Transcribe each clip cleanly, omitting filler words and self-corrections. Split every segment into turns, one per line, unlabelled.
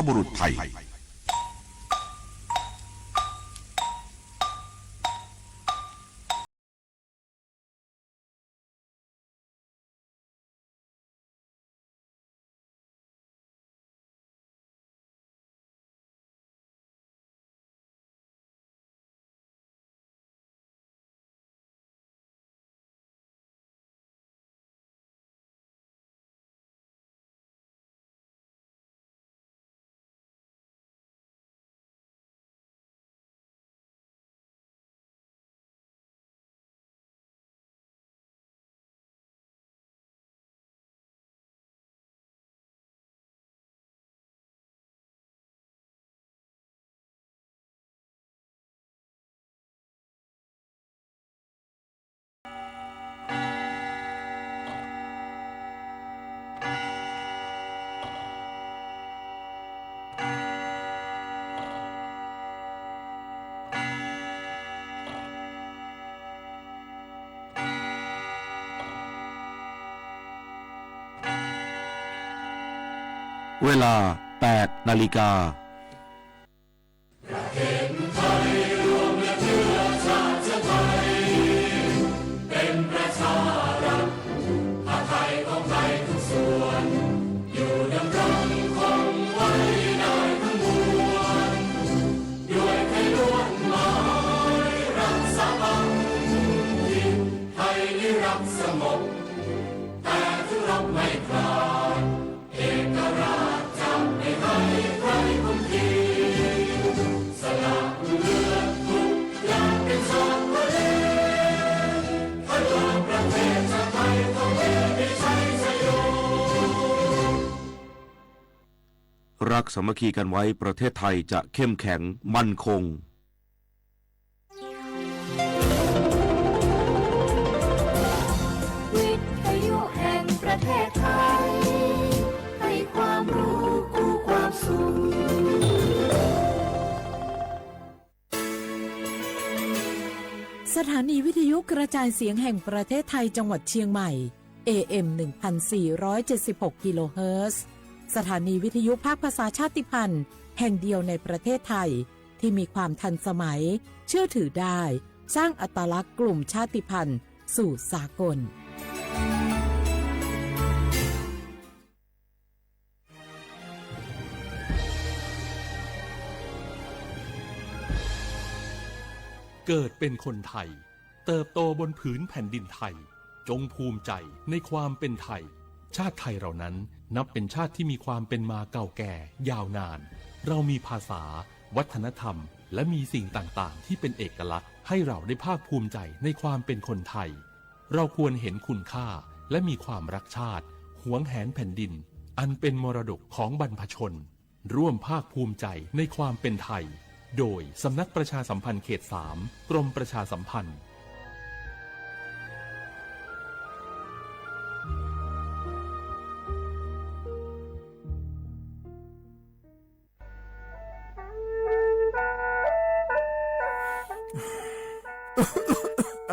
บุรุษไทยเวลา 8 นาฬิการักสามัคคีกันไว้ประเทศไทยจะเข้มแข็งมั่นคง
วิทยุแห่งประเทศไทยให้ความรู้กู้ความสุข
สถานีวิทยุกระจายเสียงแห่งประเทศไทยจังหวัดเชียงใหม่ AM 1476 กิโลเฮิรตซ์สถานีวิทยุภาคภาษาชาติพันธุ์แห่งเดียวในประเทศไทยที่มีความทันสมัยเชื่อถือได้สร้างอัตลักษณ์กลุ่มชาติพันธุ์สู่สากล
เกิดเป็นคนไทยเติบโตบนผืนแผ่นดินไทยจงภูมิใจในความเป็นไทยชาติไทยเรานั้นนับเป็นชาติที่มีความเป็นมาเก่าแก่ยาวนานเรามีภาษาวัฒนธรรมและมีสิ่งต่างๆที่เป็นเอกลักษณ์ให้เราได้ภาคภูมิใจในความเป็นคนไทยเราควรเห็นคุณค่าและมีความรักชาติหวงแหนแผ่นดินอันเป็นมรดกของบรรพชนร่วมภาคภูมิใจในความเป็นไทยโดยสำนักประชาสัมพันธ์เขต 3 กรมประชาสัมพันธ์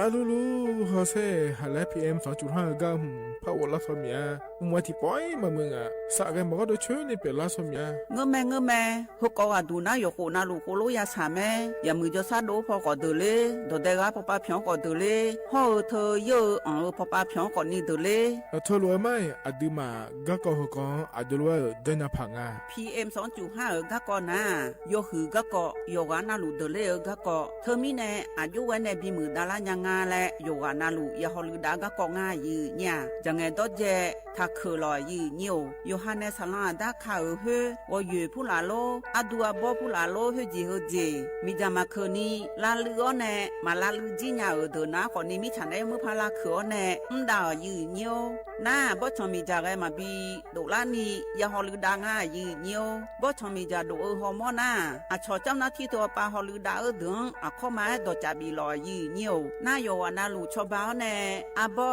อาลูลูฮอเซ่ฮัลโหลพีเอ็ม2.5กัมพาวลาสเมียมัวที่ปอยมามึงอ่ะสักแกบอกว่าโดยช่วยในเปลาสเมีย
เงื้อแม่ฮกว่าดูนะยกนาลูกโลยาสาแม่อย่ามือจะซาโดพอก็เดเลยโดเดกาพอป้าเพียงก็เดเลยฮอเธอเยอะพอป้าเพียงก็นี่เดเลย
ทรวยไม่อดีมาก็ก็ฮกอดีรวยเดินพังอ่ะ
PM 2.5ก็ก็นะยกหือก็ก็ยกนาลูเดเลยก็ก็เธอมีแน่อายุวันในบีมือดารายังงาและยกนาลูยาฮอลือดาก็ก็ง่ายยืเนี่ยจังไงดอเจถ้าคือลอยยืนิ่วยูฮันเนสลาดาข่าวเฮวอยู่ผู้ลาโลอดัวบผู้ลาโลเฮจีมีจามาคืนนี้ลาลือเน่มาลาลือจีน่าเดินนะคนนี้มีฉันได้มือพาลาคือเน่ดาวยืนิ่วน่าบ่ชมีจากไอ้มาบีดูลานี่ยาฮอลือดางายืนิ่วบ่ชมีจากดูฮอร์โมน่าอาชอเจ้าหน้าที่ตัวปาฮอลือดาดึงอาข้อมาดอจับบีลอยยืนิ่วน่าโยวานาลูชอบาเน่อาบ่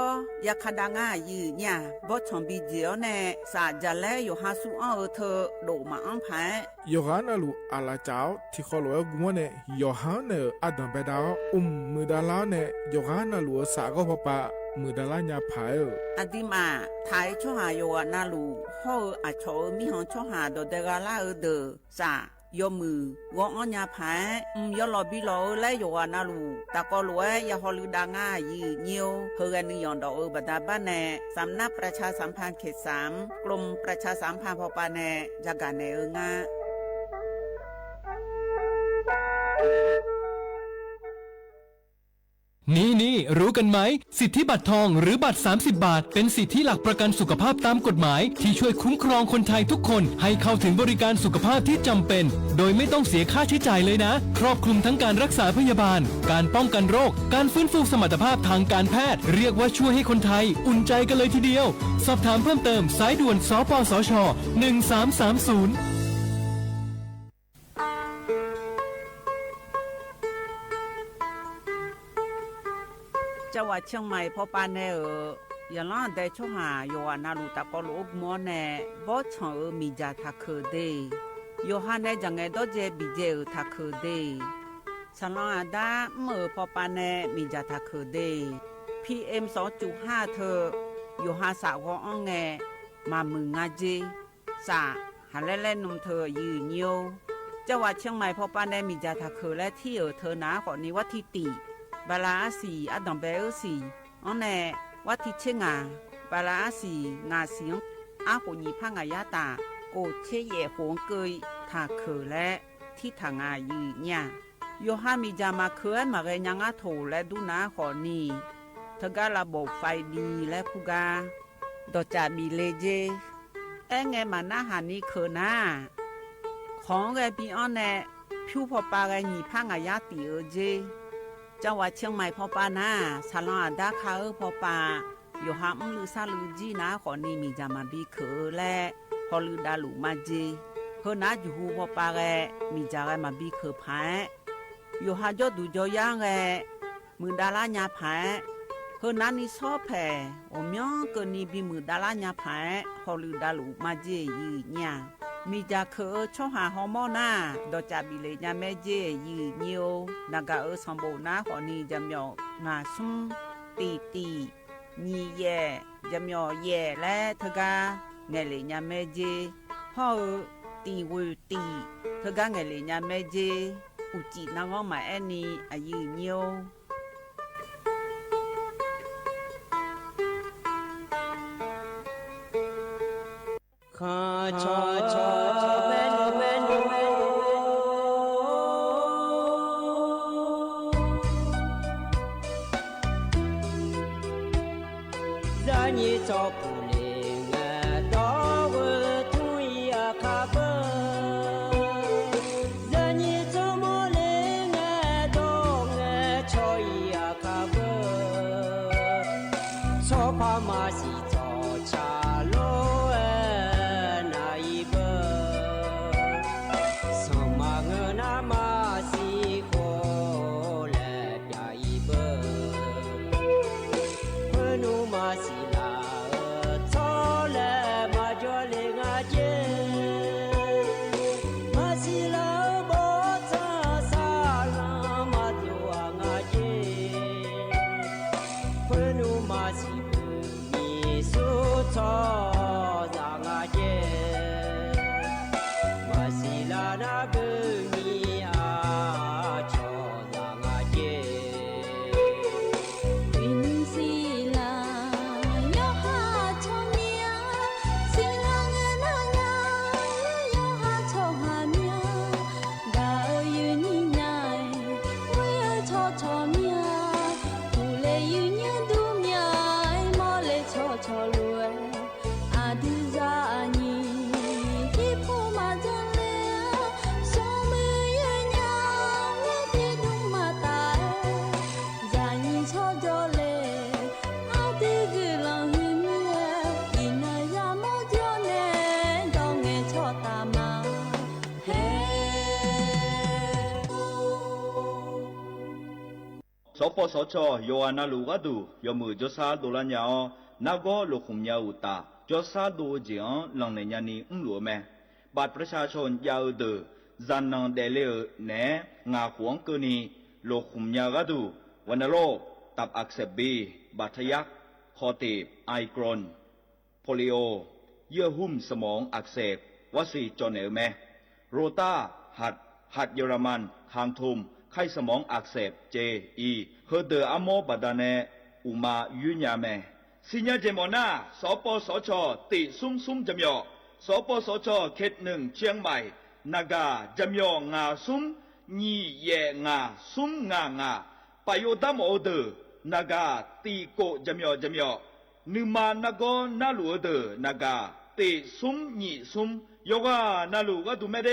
ยาคดางายืเนี่ยบ่ชมบีเจียวเน่สาจะแลอยู่หาสู้เธอโดมาอันพัน
ยอฮานาลูอาลาเจ้าที่ขอรวยกัวเนี่ยยอฮานาอดัมเปดามือดาลาเนี่ยยอฮานาลูสาก็พอปะ มือดาราญาผาย
อดีมาไทยช่อหาโยอานาลูห่ออาชอมีหองช่อหาดเดกาลาเดอซายอมือวองอัญญาผายยอลอบิลอและโยอานาลูตะกอลวยยาฮอลืดางายีเนียวเฮกันนิยอนดอกบัดาบ้านแนสำนักประชาสัมพันธ์เขต3กรมประชาสัมพันธ์พอปาแนจาการแนงา
นี่รู้กันไหมสิทธิบัตรทองหรือบัตร30 บาทเป็นสิทธิหลักประกันสุขภาพตามกฎหมายที่ช่วยคุ้มครองคนไทยทุกคนให้เข้าถึงบริการสุขภาพที่จำเป็นโดยไม่ต้องเสียค่าใช้จ่ายเลยนะครอบคลุมทั้งการรักษาพยาบาลการป้องกันโรคการฟื้นฟูสมรรถภาพทางการแพทย์เรียกว่าช่วยให้คนไทยอุ่นใจกันเลยทีเดียวสอบถามเพิ่มเติมสายด่วนสปสช1330
จังหวัดเชียงใหม่พอปานแน่อย่างล่าได้ช่วหาโยอานาลูตะกอลูกมอแน่บ่ชอมีจาทักเคเดโยฮานได้จังไงดอเจบิเจทักเคเดฉลองอาดาเมื่อพอปานแน่มีจาทักเคเด PM 2.5 เธอโยฮาสาวอ้องแงมามึงงาเจสาหาเล่นนมเธอยืนโยจังหวัดเชียงใหม่พอปานแน่มีจาทักเคและที่เธอหนาขอนี้วัดที่ติบาลาสีอดอมเบลสีอันแน่วัดที่เชงาบาลาสีงาเสียงอาโหยีพังอายาตาโกเชเยหงเกยทาเคและที่ทางอายืเนี่ยโยฮามีจามาเคลื่อนมาเรยังอาโถและดูนาขอนีเธอการระบบไฟดีและพูกาดอจาบีเลเจไงมาหน้าหานี้เคนาของไงปีอันแน่ผิวพอปาไงยีพังอายาตีเจจังหวัดเชียงใหม่พอปานาซาลอนอาดาคาพอปาโยฮามลือซาลือจีนาขอนี่มีจามาบีเคและพอลือดาลุมาเจเฮนาจูฮูพอปาแกมีจาแกมาบีเคพายโยฮาจอดูจอยางแกมือดาลาญาพายเฮนานี่ซอแผ่โอมยองเกนี่บีมือดาลาญาพายพอลือดาลุมาเจยีเนี่ยมีจาเคช่อหาฮอร์โมนาดอจาบิเลญาแม่เจยีเนียวนากาสมบูนาขอนีจำยองาซุมตีนีแย่จำยอแย่และเธอกาเงเลญาแม่เจพ่อตีวูตีเธอกาเงเลญาแม่เจอุจินางอมาแอนีอายีเนียว
ข้าชอแม่นูจานี่จอปูเลงดอกทุยคาเบจานี่จอโมเลงดอกชอยคาเบชอพามาสิจอชาโล
สปสชโยอานาลูกดูยมือจสาดูลัญญานาโกลุคุมยาอุตาจสาดูจีอันหลังในยานีลัวแม่บัตรประชาชนยาวเดอจันนังเดเลเนงาขวงกนีลุคุมยากดูวันโลตับอักเสบบีบัตยัก คอตีบไอกรนโพลิโอเยื่อหุ้มสมองอักเสบวัซีจอนเอลแมโรตาหัดเยอรมันคางทุมไข้สมองอักเสบเจอีเฮเดออะโมบาดาเนอุมายุญญาแมสิญญาเจมอนาสปสชติซุมจำยอสปสชเขต1เชียงใหม่นากาจำยองาซุมญีเยงาซุมงปโยดัมโอเดนากาตีโกจำยอนึมานากอนาลูเดนากาติซุมญีซุมโยกานาลูกะตุเมเด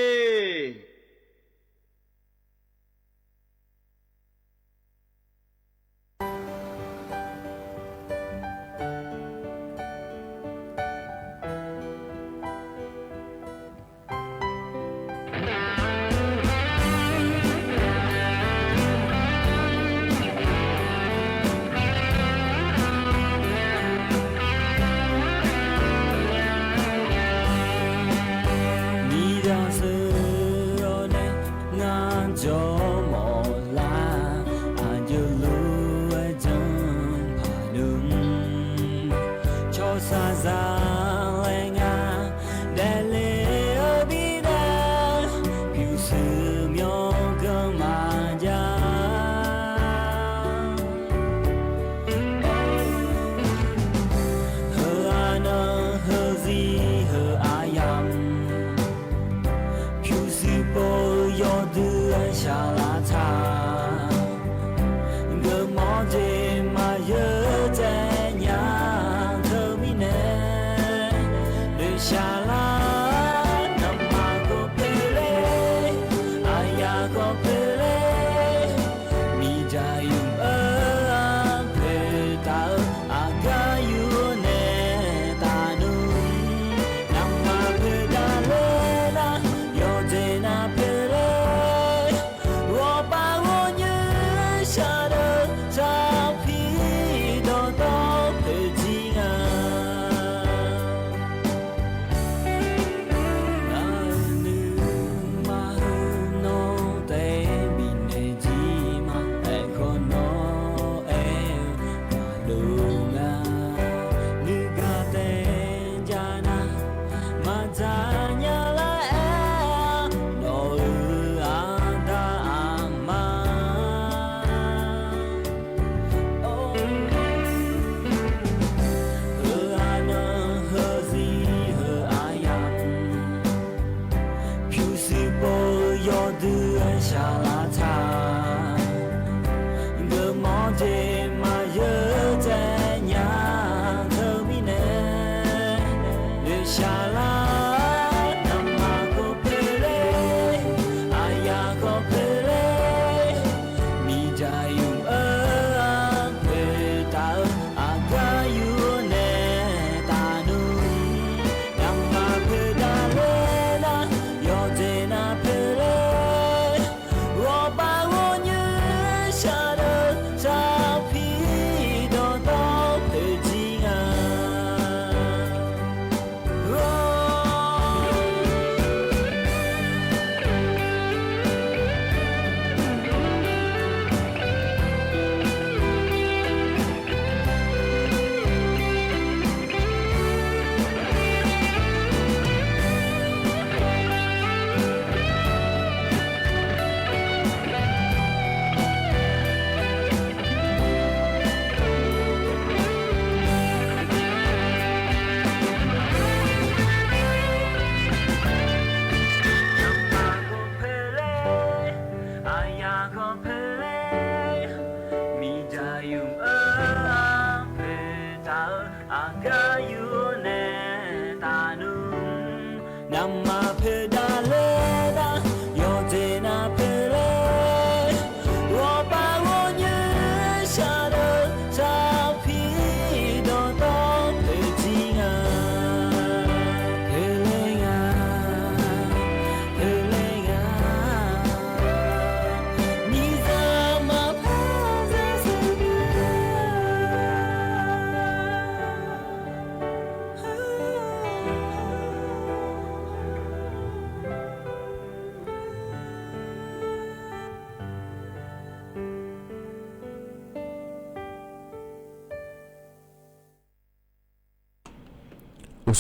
ว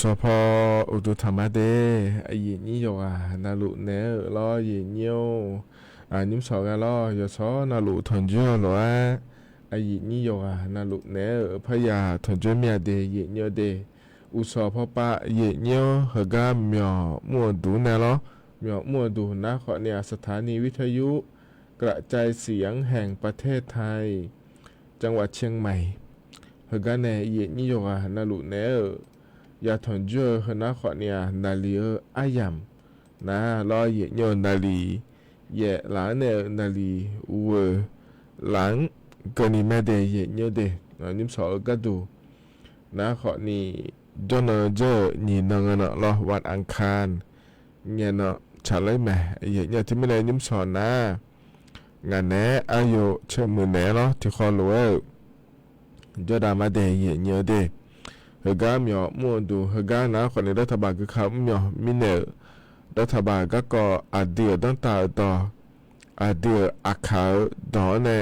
สพอุตุธรรมะเดไอเยนี่ยอ่ะนาลุเนอล้อเยเนียวนิมสอกันล้อยศนาลุทนเจอหรอไอเยนี่ยอ่ะนาลุเนอพยาทนเจอเมียเดเยเนียวเดอุสพปะเยเนียวหกาเมียมัวดูเนล้อเมียมัวดูนะขอเนี่ยสถานีวิทยุกระจายเสียงแห่งประเทศไทยจังหวัดเชียงใหม่หกาเนเยนี่ยอ่ะนาลุเนอยาทนเจอหน้าขอเนี่ยนาลีอายามนะรอเยเนียวนาลีเยหลังเนี่ยนาลีเวหลังกนี่แม่เดเยเนียวเดนิมสอก็ดูนะขอนี่จนเจอนี่นงเนาะรอวันอังคารเนี่ยเนาะฉะเลยแม่เยเนียวที่ไม่ได้นิมสอนะงานแหนอายุเชื่อมือแหนเนาะที่คอรู้จอดามาเดเยเนียวเดฮกาเมียมัวดูฮกานะคนในรัฐบาลก็เขาเมียมิเนอรัฐบาลก็อาเดียตั้งแต่ต่ออาเดียอาขาวดอเนี่ย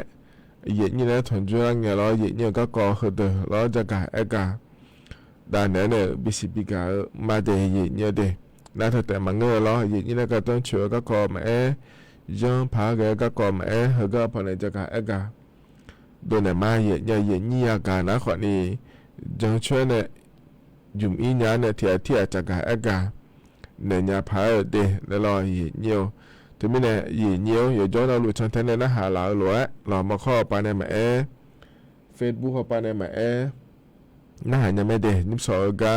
เย็นนี่นะทนจุรังเนี่ยเราเย็นเนี่ยก็ก่อเหตุเราจะกะเอกาด้านนั้นเนี่ยบิสิบิกามาเดเย็นเนี่ยเดน่าแต่มังเงอเราเย็นนี่นะก็ต้องเชื่อก็ก่อมายังพาเกก็ก่อมาฮกาพอในจะกะเอกาโดนเนี่ยมาเย็นนี่อาการนะคนนี้จังช่วยเนี่ยยุ่มอีญาเนี่ยที่จะกะเอกาเนี่ยญาพาเดแล้วรอเย็นเนียวถึงไม่เนี่ยเย็นเนียวอย่าย้อนเราหลุดชันเทนเนี่ยนะหาหลาหลัวเรามาข้อไปในมาเฟซบุ๊กเข้าไปในมาน่าหายังไม่เดนิมสอกา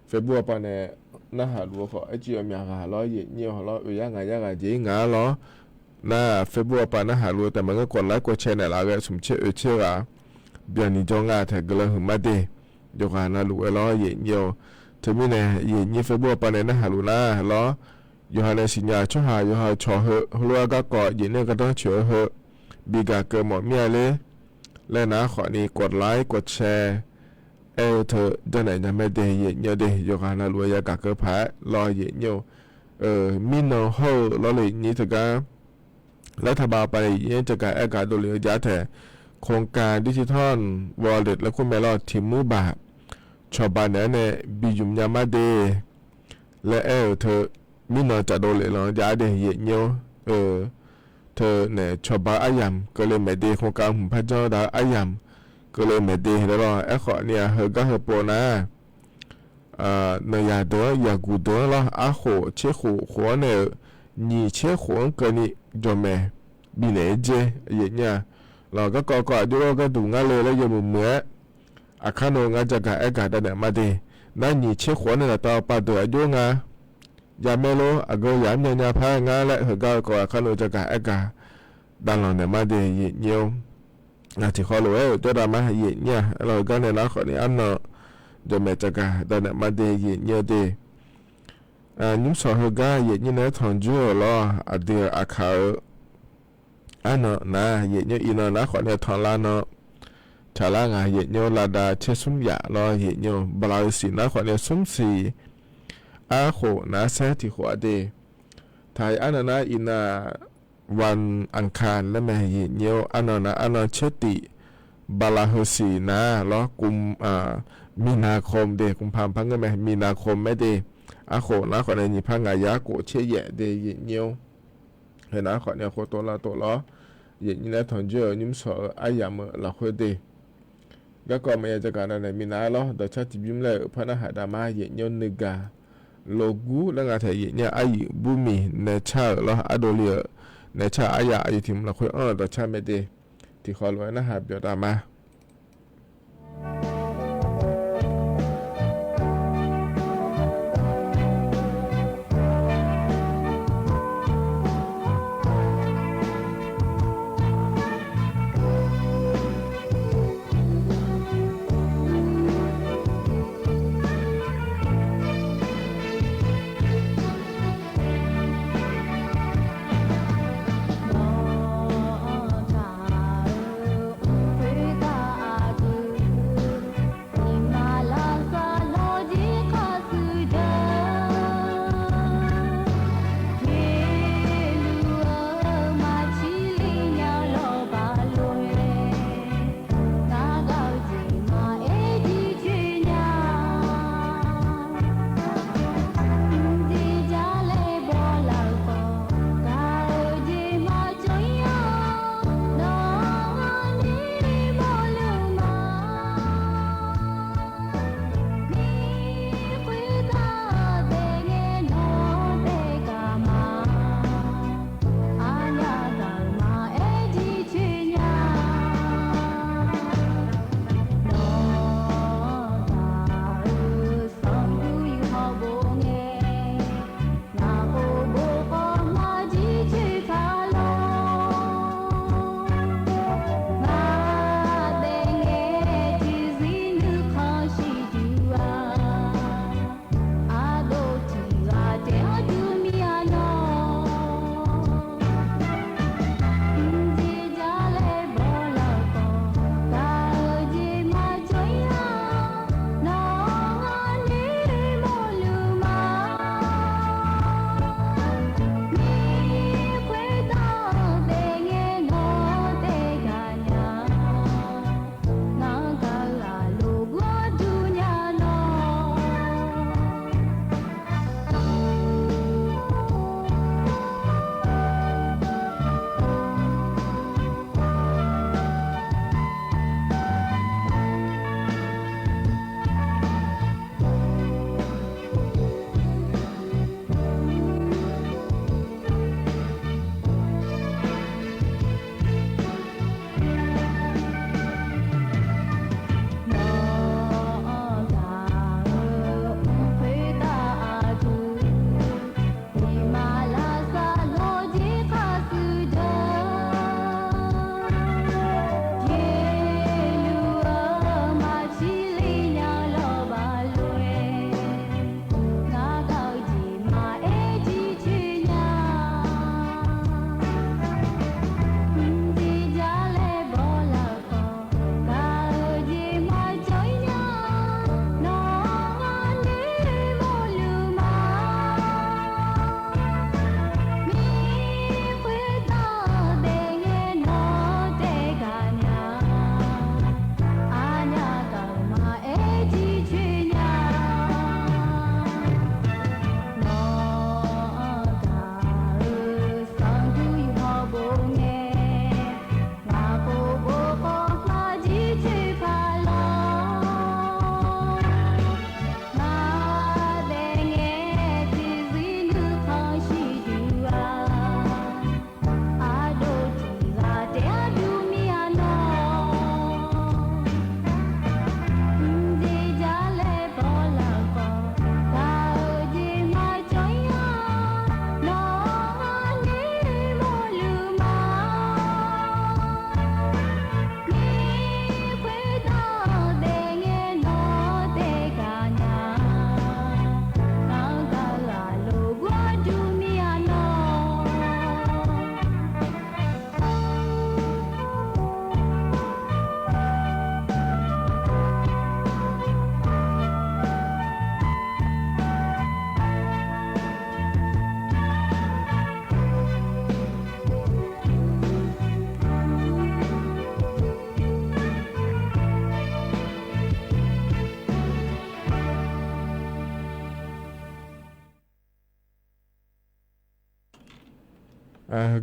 เฟซบุ๊กไปเนี่ยน่าหาหลัวขอไอจีมีหาล้อเย็นเนียวล้อยังไงจีงาล้อน่าเฟซบุ๊กไปน่าหาหลัวแต่มันก็กดไลค์กดแชร์เนี่ยเราก็สมเชื่อเบียนี่จงอาแทกเลยหึมาเดยกหานาลูล้อเย็นเยียวถึงไม่เนี่ยเย็นยี่เฟบัวปานเนี่ยนะหาลูน่าล้อยหาในสิญญาช่วยหายหาชอเหอะรัวก็เกาะเย็นเนี่ยก็ต้องเชื่อเหอะบีกาเกิดหมดเมียเลยและนะขอนี้กดไลค์กดแชร์เธอเดินไหนจะไม่เดเย็นเยียวเดยกหานาลูยากาเกิดแพ้รอเย็นเยียวมินโนโฮล้อเลยนี้ถึงกันรัฐบาลไปยังจะการอากาศโดยเรียกยาแท้โครงการดิจิทัลวอลเล็ตและคุณแม่รอดทีมมือบาทชาวบ้านเนี่ยบิยุมยามาเดและเธอมินอจะโดนเลยหรอยาเดเยเนียวเธอเนี่ยชาวบ้านอายามก็เลยไม่เดโครงการหุ่นพระเจ้าดาอายามก็เลยไม่เดแล้วรอขอเนี่ยเฮก็เฮโปนะเนยาตัวยากูตัวละอาโหเชโขหัวเนี่ยนี่เชโขก็นี่จอมแม่บิเนเจเยเนี่ยเราก็ก่อดูเราก็ดูงาเลยแล้วยังเหมือนอาคารโนงาจะกะเอกาได้เนี่ยมาดีนั่นนี่เชื่อขวัญเนี่ยต่อปาตัวดูงายาเมโลอากูยามเนี่ยพางาและเฮก็อาคารโนจะกะเอกาดันเราเนี่ยมาดีเยี่ยมที่เขาเลยตัวดามาเยี่ยเนี่ยเราก็เนี่ยนะขอเนี่ยอันเนาะจะแม่จะกะได้เนี่ยมาดีเยี่ยดีนิมสอเฮก็เยี่ยเนี่ยทอนจูล้ออดีอาคารอันเนาะนะเยี่ยเนี่ยอินนะขอเนี่ยทอนลาเนาะชาลางาเยี่ยเนี่ยลาดาเชสุมยาล้อเยี่ยเนี่ยบลาสินะขอเนี่ยสุมสีอาโคนะเซติหัวเดไทยอันนั้นอินาวันอังคารและแม่เยี่ยเนี่ยอันนั้นเชติบลาโฮสีนะล้อกุมมีนาคมเดกุมพามพังก็แม่มีนาคมไม่เดอาโคนะขอเนี่ยพังงายาโกเชยเดเยี่ยเนี่ยเห็นนะขอเนี่ยโคตัวละตัวล้อเยี่ยเนี่ยทอนเจอนิมสออายามละหัวเดก็ก็ไม่จะการอะไรมีนาล้อเดี๋ยวชัดจิบิมเลยพนักหาดามาเยี่ยเนี่ยนึกาโลกูแล้วงาเทียเนี่ยอายุบุมีเนชาล้ออโดเลียเนชาอายาอายุทิมละหัวเดี๋ยวชาไม่เดที่ขอรวยนะฮะเบียดามา
我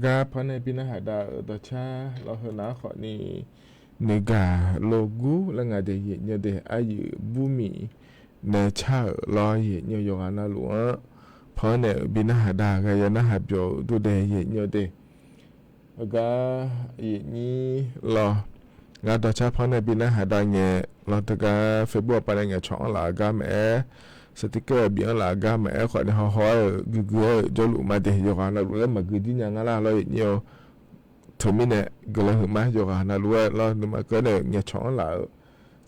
ก็พอในปีนะหาดาตัวชาเราเห็นนะขอนี่เนกาโลกูแล้วงาเดียเนี่ยเดอายุบุมีเนชาลอยเนี่ยยงานาหลวงพอในปีนะหาดาก็ยังนะหาเบียวดูเดเนี่ยเดก็นี่รองาตัวชาพอในปีนะหาดาเนี่ยเราตะกาเฟบรัวไปเนี่ยช่องหลากาแม่สติกเกอร์เบียงหลากาแม่ขอในห้อยกูจลุมาเดยงานาหลวงแล้วมากูดิยังาลาลอยเนี่ยทมิเนี่ยก็เลยถึงมาอยู่กันนะรู้ว่าเราดูมาก็เนี่ยเนี่ยช่องหล่า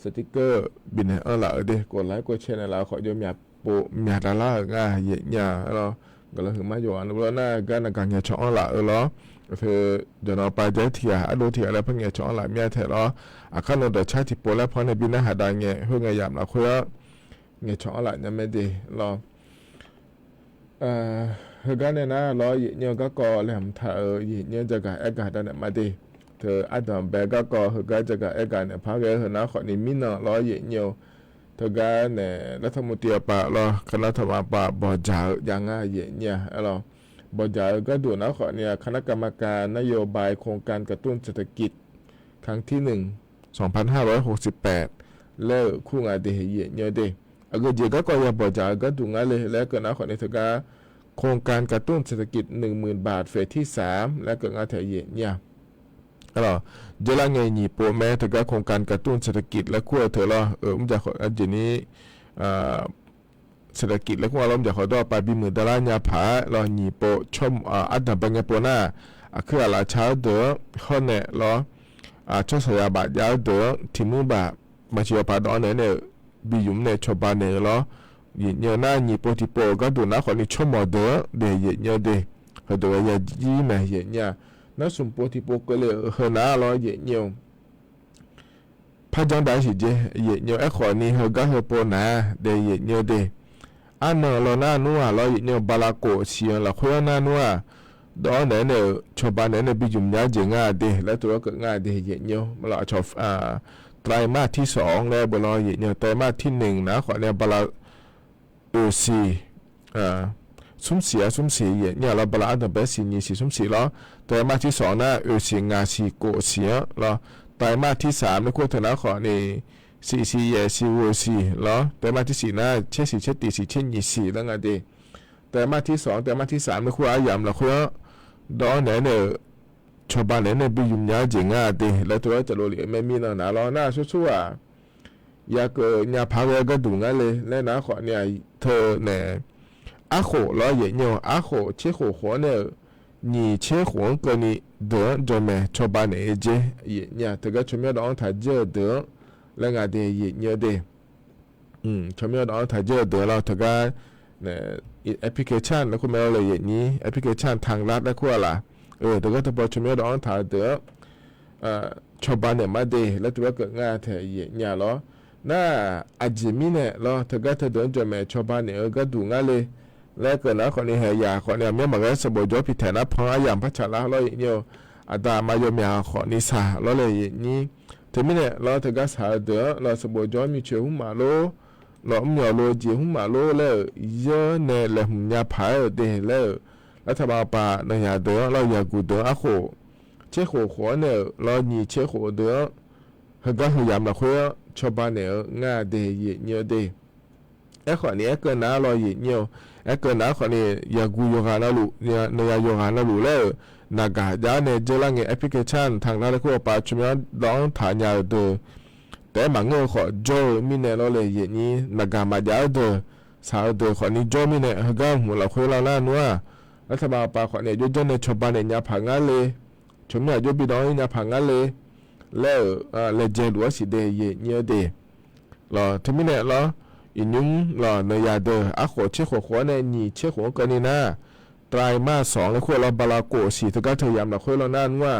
สติกเกอร์บินเนี่ยหล่าเด็กกดไลค์กดแชร์ในเราขอโยมอยากโปมีดาราง่ายเนี่ยเราก็เลยถึงมาอยู่กันรู้ว่าน่าก็ในการเนี่ยช่องหล่าเหรอคือเดี๋ยวเราไปเจอที่ดูที่อะไรเพิ่งเนี่ยช่องหล่ามีแต่เราอาการเราเดือดชาติโปแล้วพอในบินหาได้เนี่ยเพื่อไงยามเราคุยเนี่ยช่องหล่าเนี่ยไม่ดีเราเฮกันเนี่ยนะรอเนี่ยก็ก่อแหลมถ่ายเนี่ยจะกับเอกาดันมาดีเธออาจจะแบกก็เฮกันจะกับเอกาเนี่ยพักเฮนะขอนี่มินรอเนี่ยเธอกันเนี่ยรัฐมนตรีปะรอคณะธรรมปะบอจ่าอย่างง่ายเนี่ยเราบอจ่าก็ดูนะขอเนี่ยคณะกรรมการนโยบายโครงการกระตุ้นเศรษฐกิจครั้งที่1 2568เลิกคู่งานเดียเนี่ยเดก็เจก็ก่อบอจ่าก็ดูง่ายเลยแล้วก็นะขอนี่เธอกันโครงการกระตุ้นเศรษฐกิจ 10,000 บาทเฟสที่3และเกิดงานแถวเนี่ยalors เจล่าไงนี่โปรแม่ถึงกับโครงการกระตุ้นเศรษฐกิจและขั้วเธอละมันจะอันนี้เศรษฐกิจและขั้วเราจะขอต่อไปบิมือดาราญาผาเรานี่โปชมอันดับบังเกโปน่าคืออะไรเช้าเดือข้อเนี่ยเราช่วยสยามบาทยาวเดือที่มือบามาเชียวผาดอนเนี่ยบิยุมเนี่ยชบานเนี่ยเราเนี่ยน่านี่โปที่โปก็ดูนะคนนี้ชมหมดเดือเดี๋ยวเนี่ยเดี๋ยวเดี๋ยวอย่ายี่แม่เนี่ย那顺波提波过来河南了也牛，拍张大时间也牛一块呢河家河波南的也牛的，安那了那努啊了也牛巴拉果西了会那努啊，到那呢ชาวบ้านเนี่ยไปยุ่งยากจังอ่ะเดแล้วตัวก็ง่ายเด也牛มาละชอบไตรมาสที่2แล้วบลอ也牛ไตรมาสที่1นะขอเนี่ยบลาสีสุ่มเสียเนี่ยเราบลาอันดับเบสนี่สุ่มเสียแล้วไตรมาสที่2นะเสียงาสีโกเสียแล้วไตรมาสที่3ในขั้วธนาขอนี่สีโวสีแล้วไตรมาสที่4นะเช่ตีสีเช่น24แล้วไงดีไตรมาสที่2ไตรมาสที่3ในขั้วอายามแล้วขั้วดอนเนี่ยชาวบ้านเนี่ยไปยุ่งยากจริงอ่ะดีแล้วตัวจะรู้เลยไม่มีนะแล้วน่าชั่วอยากเนี่ยพาไปก็ดูงั้นเลยแล้วนะขอเนี่ยเธอเนี่ย阿火老爷娘阿火切火火呢，你切火个你得做咩？做把你接爷娘，这个做咩当他接得，那个的爷娘的，做咩当他接得了，这个呢application แล้วคุณแม่เลยอย่างนี้ application ทางลัดแล้วคุณล่ะแต่ก็ถ้าพอ做咩当他得ชาวบ้านเนี่ยมาดีแล้วตัวก็ง่ายแต่爷娘咯，那อาจิมีเนี่ย咯，这个他得做咩？ชาวบ้านเนี่ยก็ดูง่ายเลยแล้วก็นะคนนี้เหยาคนนี้ไม่มาเกสบโจพิเทนะพออย่างพัชระเราอย่างนี้อาตมาโยมยาคนนี้สาเราเลยอย่างนี้ถึงเนี่ยเราถึงก็สาเดือเราสบโจมีเชื่อหุ่มมาโลเราไม่เอาโลจีหุ่มมาโลแล้วเยอะเนี่ยเลยหุ่มยาผายเดแล้วแล้วถ้ามาป่าในยาเดือเราอยากกูเดืออะโคเชื่อหัวหัวเนี่ยเราหนีเชื่อหัวเดือเหก็เหยามาคุยชาวบ้านเนี่ยง่าเดยเยอะเดไอ้คนนี้ก็น่าเราอย่างนี้ไอ้คนนั้นคนนี้อยากกูโยกานาลูเนี่ยในโยกานาลูแล้วนักการเนี่ยเจอแล้วไงแอปพลิเคชันทางนั้นก็ว่าปัจจุบันลองถ่ายยาวดูแต่บางเรื่องขอโจมีเนี่ยเราเลยอย่างนี้นักการมาย้ายดูสาวดูคนนี้โจมีเนี่ยก็หัวเราคุยเราหน้านัวแล้วถ้ามาป่าคนนี้ยุ่งจนในชาวบ้านเนี่ยผังงั้นเลยชมเนี่ยยุ่งพี่น้องเนี่ยผังงั้นเลยแล้วเลยเจอหลัวสิเดย์เยอะเดย์รอที่มีเนี่ยรออินยุงหล่อในยาเดออาขวเชื่อหัวในนี่เชื่อหัวกันนี่นะไตรมาส2แล้วขั้วเราบาลาโกสีถึงก็เธอยามเราขั้วเรานั่นว่า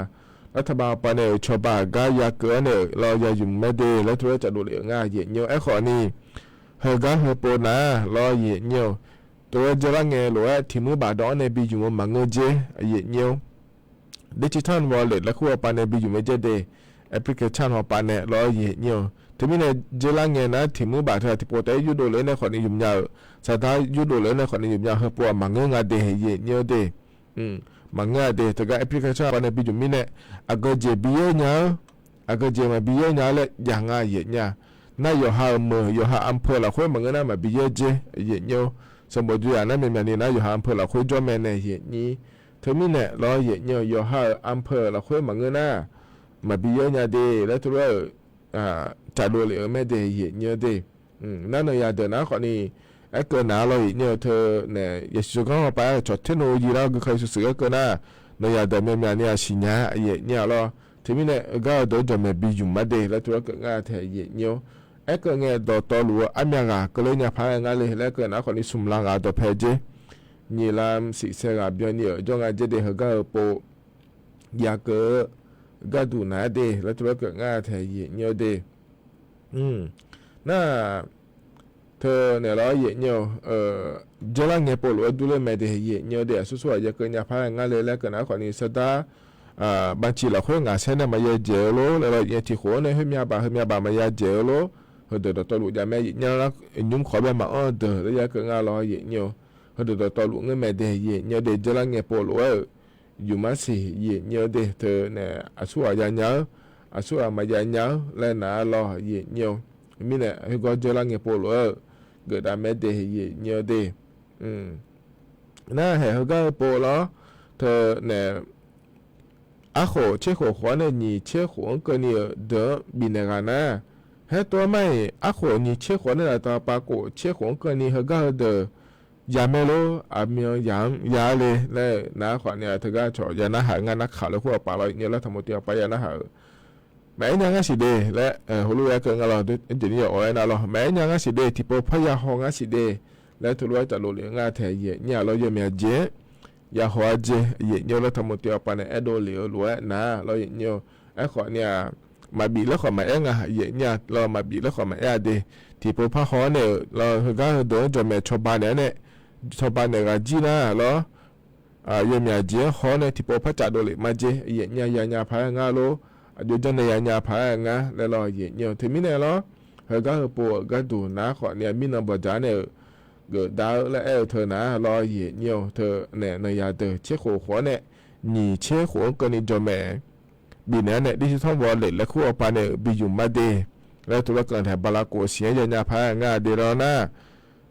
รัฐบาลปานเนี่ยชาวบ้านก็อยากเกิดเนี่ยเราอยากอยู่ไม่ดีแล้วทุกจะดูเหลือง่ายเยี่ยไอ้ขอนี่เฮก็เฮโปนะเราเยี่ยตัวจะร่างเงี้ยหรือว่าที่มือบาดอนในบิอยู่มังเงเจเยี่ยดิจิทัลวอลเล็ตแล้วขั้วปานในบิอยู่ไม่เจเดแอปพลิเคชันของปานเนี่ยเราเยี่ยที่มีในเจลังเงินนะที่มือบาดเธอที่ปวดแต่ยุดเลยในคนนี้ยุ่งยากสถานยุดเลยในคนนี้ยุ่งยากเฮปัวมังเงาเดย์เยอะเดย์ mà nghe để thực ra application bạn này ví dụ như này agar je biaya nya agar je mà biaya nya là yang a ye nya na yo ha mo yo ha ampho là khối mà nghe na mà biaya je ye nhau xong rồi tôi anh em mình na yo ha ampho là khối cho mình này ye ni thế mình này lo ye nhau yo ha ampho là khối mà nghe na mà biaya nya de là tôi trả đồ liệu mấy de ye nhau deนั่นเนี่ยเดี๋ยวนะคนนี้ไอ้เกินหนาเราอีกเนี่ยเธอเนี่ยอย่าสุดก็ไปจดเทคโนโลยีแล้วก็เคยสื่อเกินหน้าเนี่ยเดี๋ยวแม่เนี่ยสิญญาเนี่ยเราทีนี้เนี่ยก็เดี๋ยวจะไม่บิจุมาเดแล้วตัวก็งาเทเนี่ยไอ้เกินเนี่ยตัวหลัวอันยังก็เลยเนี่ยพายงานเลยแล้วเกินนะคนนี้สุ่มลางตัวเพจนี่ลามสิเสกแบบเนี่ยจงอาจจะเดี๋ยวก็โปยาเกิดก็ดูหนาเดแล้วตัวก็งาเทเนี่ยเดน่าเธอเนี่ยเราเหยียดเนาะจะละเงี้ยปวดหัวดูเลยไม่ได้เหยียดเนาะเดี๋ยวสุดๆจะเกิดเนี่ยพายงานเลยแล้วกันนะคนนี้สุดท้ายบางทีเราคุยงานเส้นเนี่ยมาเยอะเจอโลแล้วเราเนี่ยที่หัวเนี่ยเฮ้ยมีอาบามาเยอะเจอโลเดี๋ยวตัวลูกจะไม่เหยียดเนาะแล้วยุ่งขอแบบมาเดี๋ยวแล้วจะเกิดงานเราเหยียดเนาะเดี๋ยวตัวลูกเนี่ยไม่ได้เหยียดเนาะเดี๋ยวจะละเงี้ยปวดหัวอยู่มาสิเหยียดเนาะเดี๋ยวเธอเนี่ยสุดๆจะเนาะสุดๆมาเยอะเนาะแล้วนะเราเหยียดเนาะมีเนี่ยให้ก็จะละเงี้ยปวดหัวเกิดอะไรเดย์เหยียดเนาะเดน่าเห็นเขาก็ปวดแล้วเธอเนี่ยอาโขเชี่ยหัวเนี่ยนี่เชี่ยหัวก็เนี่ยเดอบินกันนะเฮ้ตัวไม่อาโขนี่เชี่ยหัวเนี่ยตัวปากโกเชี่ยหัวก็นี่เขาก็เดอยาเมโลอาเมียยาเลยแล้วน้าขวัญเนี่ยเธอก็ชอบยาหน้าหางานนักข่าวแล้วพวกปากเราเนี่ยแล้วทำหมดตัวไปยาหน้าหาแม่ยังงั้นสิเดและฮูลูยาเกินกันเราด้วยอินเดียเอาไว้นะเราแม่ยังงั้นสิเดที่พอพยาหงงั้นสิเดและทุลุยจะลุยงาเทียเนี่ยเราจะมีเจยาหัวเจเนี่ยเราทำหมดตัวไปเนี่ยโดเหลียวลุยนะเราเนี่ยไอ้ขอเนี่ยมาบีแล้วขอมาเองอ่ะเนี่ยเรามาบีแล้วขอมาเอเดที่พอพะหอเนี่ยเราก็โดนจะมีชาวบ้านเนี่ยชาวบ้านเนี่ยก็จีน่าเรายังมีเจหอเนี่ยที่พอพะจัดโดเลยมาเจเนี่ยยาพายงาโลเดี๋ยวจะในยาพายงาแล้วเราเหยียดเนี่ยถึงมิเนี่ยเราเขาก็ปวดก็ดูนะขอเนี่ยมินบจาเนี่ยเกิดดาวและเธอนะเราเหยียดเนี่ยเธอเนี่ยในยาเตอเชี่ยหัวเนี่ยหนีเชี่ยหัวก็นี่จะแม่บีเนี่ยดิจิทัลวอลเล็ตและคู่ออกไปเนี่ยบีอยู่มาเดแล้วตัวเกิดแถบบาลาโกเสียยาพายงาเดี๋ยวเรานะ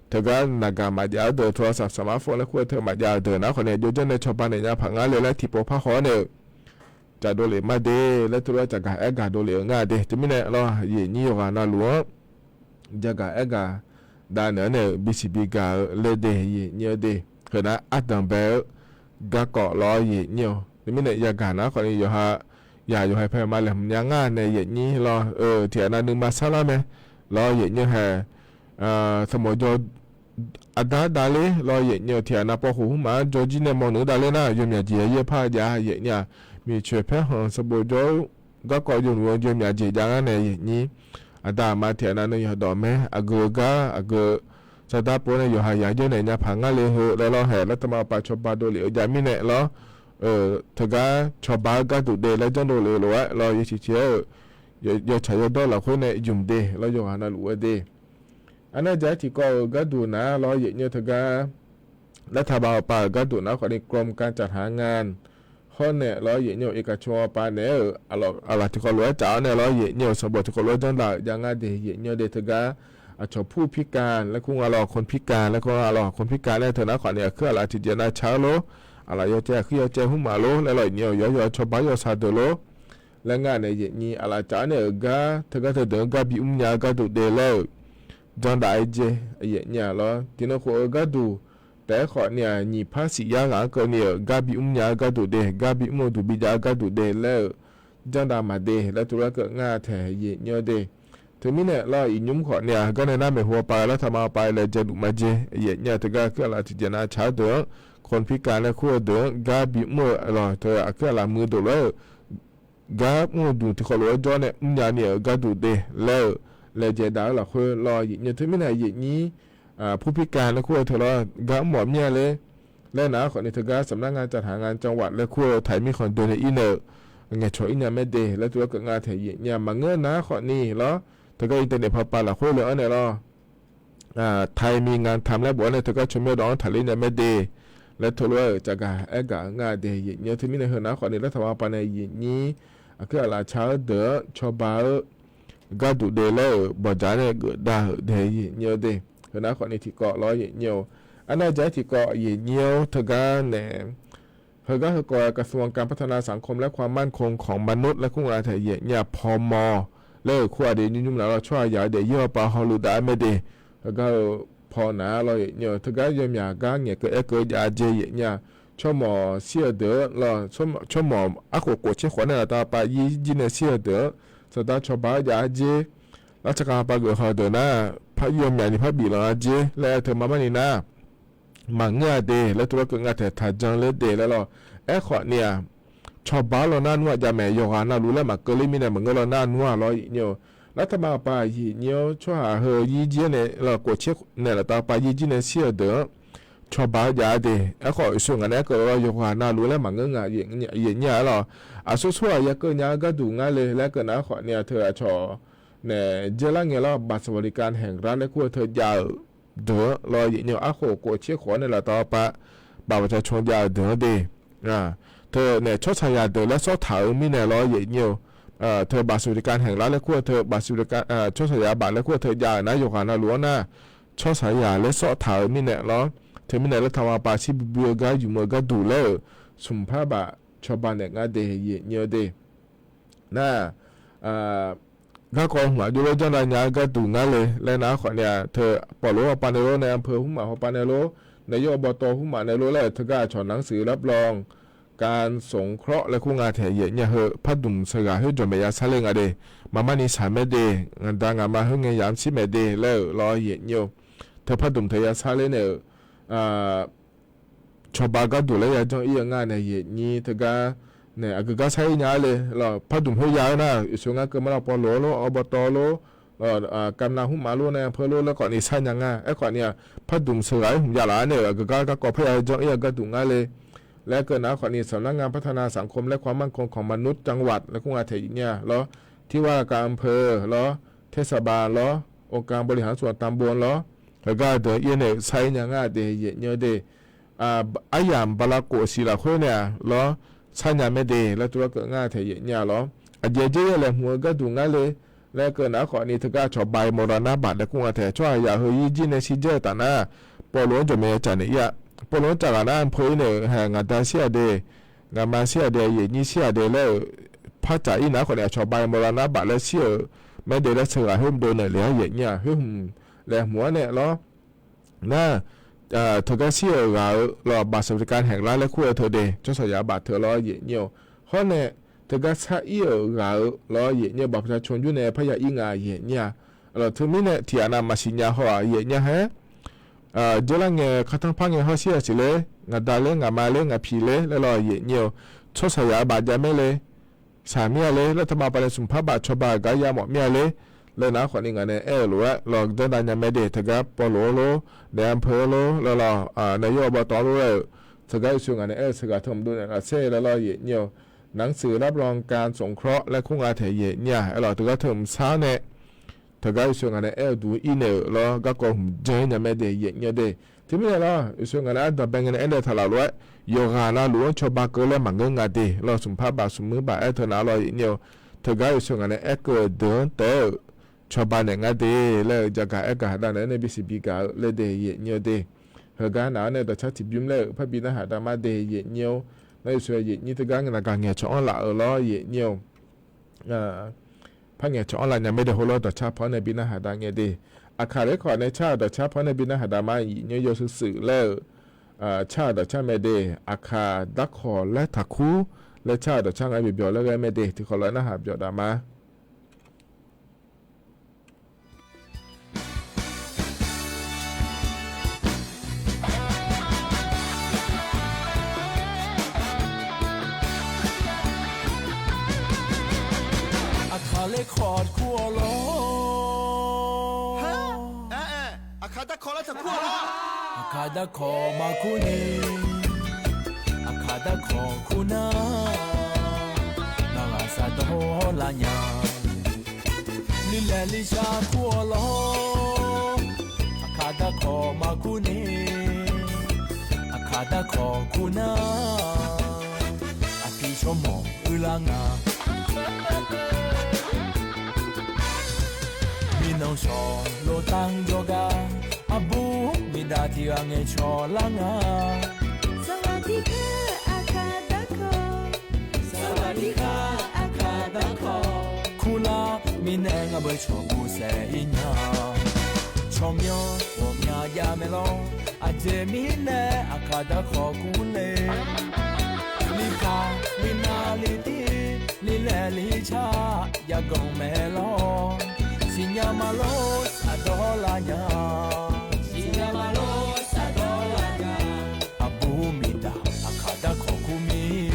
เธอก็นักการมาเดียวเดินโทรศัพท์สมาร์ทโฟนและคู่เธอมาเดียวเดินนะคนเนี่ยเดี๋ยวจะในชาวบ้านเนี่ยยาพังงาเลยและที่ปอพะหอเนี่ยจะโดเลมาเดและตัวจะกะเอกาโดเลงาเดที่มิเนี่ยเราเยี่ยนี่ว่าน่าหลวงจะกะเอกาดานเนี่ยบิสิบิกาเลเดเยี่ยนี่เดคือนะอัดดัมเบลกะเกาะล้อเยี่ยนี่ที่มิเนี่ยยังกะนะคนนี้อยู่ฮะอย่าอยู่ให้เพิ่มมาเลยยังงานในเยี่ยนี่เราเถียนนึงมาซาลาไหมเราเยี่ยนี่ฮะสมมติจะอัดดาเลเราเยี่ยนี่เถียนนะพอหูมาจอจีเนี่ยมองหนูดาเลนะยุ่งอย่างเจียเยี่ยผ้ายาเยี่ยนี่มีช่วยเพื่อหงสบู่โจก็ก่อยุ่งรวมยุ่งอย่างจีจังในนี้อาดามาเถียนนั้นอยู่ดอมแม่อเกกาอเกสตาร์ปนอยู่หายาเยอะในเนี่ยพังงาเลยเหรอแล้วเราแห่แล้วตมาปาชบาโดเหลียวจะมีเนี่ยเราทก็ชบาก็ตุเดแล้วจังโดเหลียวเลยเราอยู่เฉยๆอยู่ใช้ดอเราคนเนี่ยยุ่งเดเราอยู่หานาลูเดอันนั้นจะที่ก็ดูนะเราเนี่ยทก็รัฐบาลป่าก็ดูนะคนในกรมการจัดหางานข้อเนี่ยเราเหยียดเนี่ยเอกชนปาเนี่ยอะไรที่เขาล้วนจ่าเนี่ยเราเหยียดเนี่ยสมบูรณ์ที่เขาล้วนจังได้ยังไงเดี๋ยวเหยียดเนี่ยเดี๋ยวถึงก็ชอบผู้พิการและคุ้งอะไรคนพิการและก็อะไรคนพิการเนี่ยเถอะนะขวัญเนี่ยคืออะไรที่เจน่าเช้าโลอะไรยอแจคือยอแจหุ่มมาโลแล้วเราเนี่ยยอชอบบ้ายอซาโดโลและงานเนี่ยเหยียดนี่อะไรจ่าเนี่ยก็ถึงก็เดินก็บิอุ้มยาก็ดูเดแล้วจังได้เจเหยียดเนี่ยเราที่นั่นเขาก็ดูแต่ขอเนี่ยหนีภาษียางก็เนี่ยกาบิอุ้มยาก็ดูเดกาบิอุ้มดูบิยาก็ดูเดแล้วจังดามาเดแล้วตัวก็ง่าแถเยเนี่ยเดถึงมิเนี่ยเราอีนุ่มขอเนี่ยก็ในน้ำไม่หัวไปแล้วทำเอาไปเลยจะดูมาเจเยเนี่ยถึงก็คือเราที่จะน่าช้าเดือคนพิการและคู่เดือกาบิอุ้มเราเธอคือเรามือดูแล้วกาอุ้มดูที่เขาล้วนจอเนี่ยอุ้มยาเนี่ยก็ดูเดแล้วเลยจะดาวเราคือรอเนี่ยถึงมิเนี่ยเยนี้ผู้พิการและคู่เธอเราก็หมอบเนี่ยเลยและนะขอในเธอก็สำนักงานจัดหางานจังหวัดและคู่ไทยมีคนโดนในอินเนอร์ไงช่วยอินเนอร์ไม่ได้และตัวก็งานไทยเนี่ยมาเงินนะขอนี่แล้วเธอก็อินเทอร์เน็ตพอปาละคู่เลยเนี่ยเราไทยมีงานทำแล้วบอกเนี่ยเธอก็ชมยอดร้องถ่ายเนี่ยไม่ได้ และทลัวจากกาเอกางาเดยเนียวที่มีในเฮนะขอในรัฐบาลปานในยีนี้คืออะไรชาวเดอชอบบ้ากาดูเดลบอจานเกิดได้เดยเนียวเดเฮนะขอในที่เกาะร้อยเนียวอันนั้นจะที่เกาะยีเนียวทการเนี่ยเฮก็คือกกระทรวงการพัฒนาสังคมและความมั่นคงของมนุษย์และคุ้มครองไทยเนี่ยพมเลิกขั้วเดยุ่มแล้วช่วยยาเดยปาฮอลูดาไม่เดแล้วก็พอหนาเราเนี่ยถ้าก็ยังอยากการเนี่ยก็เกิดยาเจเนี่ยชั่วโมงเสียเดือเราชั่วโมงอ่ะก็เชื่อคนเนี่ยต่อไปยี่เนี่ยเสียเดือสุดท้ายชาวบ้านยาเจแล้วจะการไปเกิดเขาเดือนะพระยมอย่างนี้พระบีเราเจแล้วเธอมาไม่นี่นะมังเงาเดแล้วตัวก็เงาแต่ถ้าจังเลยเดแล้วเราขอเนี่ยชาวบ้านเราหน้านัวจะแม่ยกน่ารู้แล้วมาเกิดเลยมีเนี่ยเหมือนเราหน้านัวเราเนี่ยแล้วถ้ามาไปยี่เนี่ยช่วยหาเฮยี่จีเนี่ยเรากดเช็คเนี่ยเราต่อไปยี่จีเนี่ยเสียเดือชาวบ้านยาเดขอส่วนอันนี้ก็เรายกน่ารู้แล้วมันเงาอย่างเราช่วยยังก็ยังก็ดูง่ายเลยแล้วก็นะขอเนี่ยเธอชอเนี่ยเจ้าละเงี้ยเราบัตรสวัสดิการแห่งรัฐและคู่เธอยาวเดือเราอย่างเนี่ยกดเช็คขอเนี่ยเราต่อไปบัตรประชาชนยาวเดือเดเธอเนี่ยชดใช้ยาเดือและชดถ่ายมีเนี่ยเราอย่างเนี่ยเธอบัตรสวัสดิการแห่งรัฐและขั้วเธอบัตรสวัสดิการชดเชยบัตรและขั้วเธอยานะอยู่หานาล้วนนะชดเชยยาและสอดถ่ายมีเนี่ยล้อเธอมีเนี่ยแล้วทำมาปาชิบัวกาอยู่เมื่อก็ดูแล้วสุมภาพะชาวบ้านเนี่ยงาเดยเนียเดน่าก็กองหัวอยู่แล้วจังไรเนี่ยก็ดูงาเลยแล้วนะขอเนี่ยเธอปล่อยว่าปานในโลในอำเภอหุ่มหมาของปานในโลนายกอบตหุ่มหมาในโลแล้วเธอก็ฉอนหนังสือรับรองการสงเคราะห์และคู่งานแถเหยียเนี่ยเฮพัดดุมสกาเฮจอมยาซาเลงอะเดมามานิสาเมเดงานดังมาเฮงยามชิเมเดแล้วรอเหยียเนียวเธอพัดดุมเทยาซาเลเนี่ยชาวบ้านก็ดูแลอย่างจังอีงานในเหยียนี้เธอก็เนี่ยก็ใช้ยาเลยเราพัดดุมเฮยานะส่วนงานก็มาเราปอโลโลอบตโลกำลังหุ่มมาโลในอำเภอโลแล้วก่อนนี้ใช้ยังไงก่อนเนี่ยพัดดุมสกาหุ่มยาหลานเนี่ยก็พยายามจังอีก็ดูงานเลยและเกิดนะขอนี้สำนักงานพัฒนาสังคมและความมั่นคงของมนุษย์จังหวัดและคุ้มครองไทยเนี่ยล้อที่ว่าการอำเภอล้อเทศบาลล้อองค์การบริหารส่วนตำบลล้อแล้วก็เดี๋ยวเนี่ยใช้ยังไงเดี๋ยวเนี่ยเดี๋ยวอายามบลาโกศิลาคนเนี่ยล้อใช้ยังไม่เดี๋ยวแล้วตัวเกิดง่ายไทยเนี่ยล้อเดี๋ยวเจ๊เลยหัวก็ดูง่ายเลยและเกิดนะขอนี้ถึงก็ชอบใบมรณบัตรและคุ้มครองไทยช่วยอย่าเฮยจีในซีเจอร์แต่หน้าปอล้วนจะไม่จันเนี่ยปลงจากนั้นพอยเนี่ยหางานเสียเดงานมาเสียเดอย่างนี้เสียเดแล้วพระจ่าอีน่าคนเนี่ยชาวบ้านมรณะบาดแล้วเสียไม่ได้แล้วเสือหุ่มโดนเนี่ยแล้วอย่างเงี้ยหุ่มแล้วหัวเนี่ยล้อน่าเธอก็เสียเราบัตรสวัสดิการแห่งรัฐและคู่เธอเดเจ้าสยามบัตรเธอล้ออย่างเงี้ยเพราะเนี่ยเธอก็ใช้เราล้ออย่างเงี้ยบัตรประชาชนอยู่ในพยาอีงาอย่างเงี้ยเราถึงไม่เนี่ยที่อนามาสิญญาหัวอย่างเงี้ยฮะเจ้าละเงี้ยข้าทั้งพังเงี้ยเขาเสียสิเลยงาดาเลยงามาเลยงาผีเลยแล้วรอเยี่ยเนียวชดสยามบาดจะไม่เลยสามีเลยแล้วทำมาไปในสุนทรบาทชบากายาหมอเมียเลยแล้วนะคนนี้งานเนี่ยหรือว่าหลอกเดินดันยังไม่เด็ดถึงกับปอโลโลในอำเภอโลแล้วรอนายกอบตโลเลยถึงกับช่วงงานเนี่ยถึงกับทำดูเนี่ยเซ่แล้วรอเยี่ยเนียวหนังสือรับรองการสงเคราะห์และคุ้มครองไทยเยี่ยเนี่ยหลอกถึงกับทำเช้าเนี่ยถ้าก็ช่วงงานเนี่ยดูอินเนอร์แล้วก็คงเจอเนี่ยไม่ได้เยี่ยเนี่ยเดที่ไม่ได้ละช่วงงานนั้นแต่เป็นงานเนี่ยทลายล้วนโยกานาล้วนชาวบ้านก็เลยมันก็งานดีเราสุนทรบาทสมือบาเธอหน้าเราเนี่ยถ้าก็ช่วงงานเนี่ยก็เดินเตอชาวบ้านเนี่ยงานดีแล้วจะการก็หาได้ในบิสบิกาเลยเดียเนี่ยเดเฮกันหนาเนี่ยแต่ชัดที่บิมเลยพระบิณฑบาตมาเดียเนี่ยในส่วนนี้ถ้าก็งานการเงี้ยช่องละล้อเนี่ยพังเงี้ยช่องละเนี่ยไม่ได้หัวเราแต่ชาเพราะในบิณฑบาตเนี่ยดีอาคารเล็กขอในชาติแต่ชาเพราะในบิณฑบาตมาเนี่ยโยสื่อแล้วชาติชาไม่ได้อาคาดักขอและถักคูและชาติช่างไอเบียวแล้วก็ไม่ได้ที่ขอร้อยนะฮะเบียวดามา
อาคาเล็กขอดขั้วล้อฮะอาคาดักขอและถักขั้วล้ออาคาดักขอมาคู่นี้อาคาดักขอคู่น้านาลาซาโตลาญาลิแลลิชาขั้วล้ออาคาดักขอมาคู่นี้อาคา akada ko kuna api chomo ulanga minong so lo tang yoga abu midati ange cholanga
Sawadika akadako
Sawadika akadako Kula minenga boy chobu se inya Chomyo omya yamelo Aje mine akadako kule Lika lina liti lile licha Yagong melo Sinya malo adolanya Sinya malo adolanya Abumida akadako kumine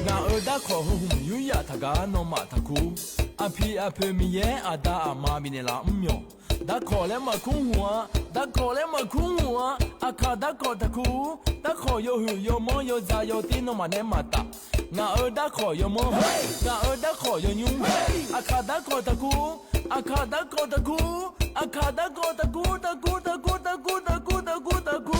Na odako yuya taga no mataku Api api miye ada ama binela myo Da kole makunwa Da kole makunwa Akadako taku Da koyo hu yo mo yo za yo tino mane mata Nga odako yo mo Nga odako yo nyu Akadako taku Akadako taku Akadako taku taku taku taku taku taku taku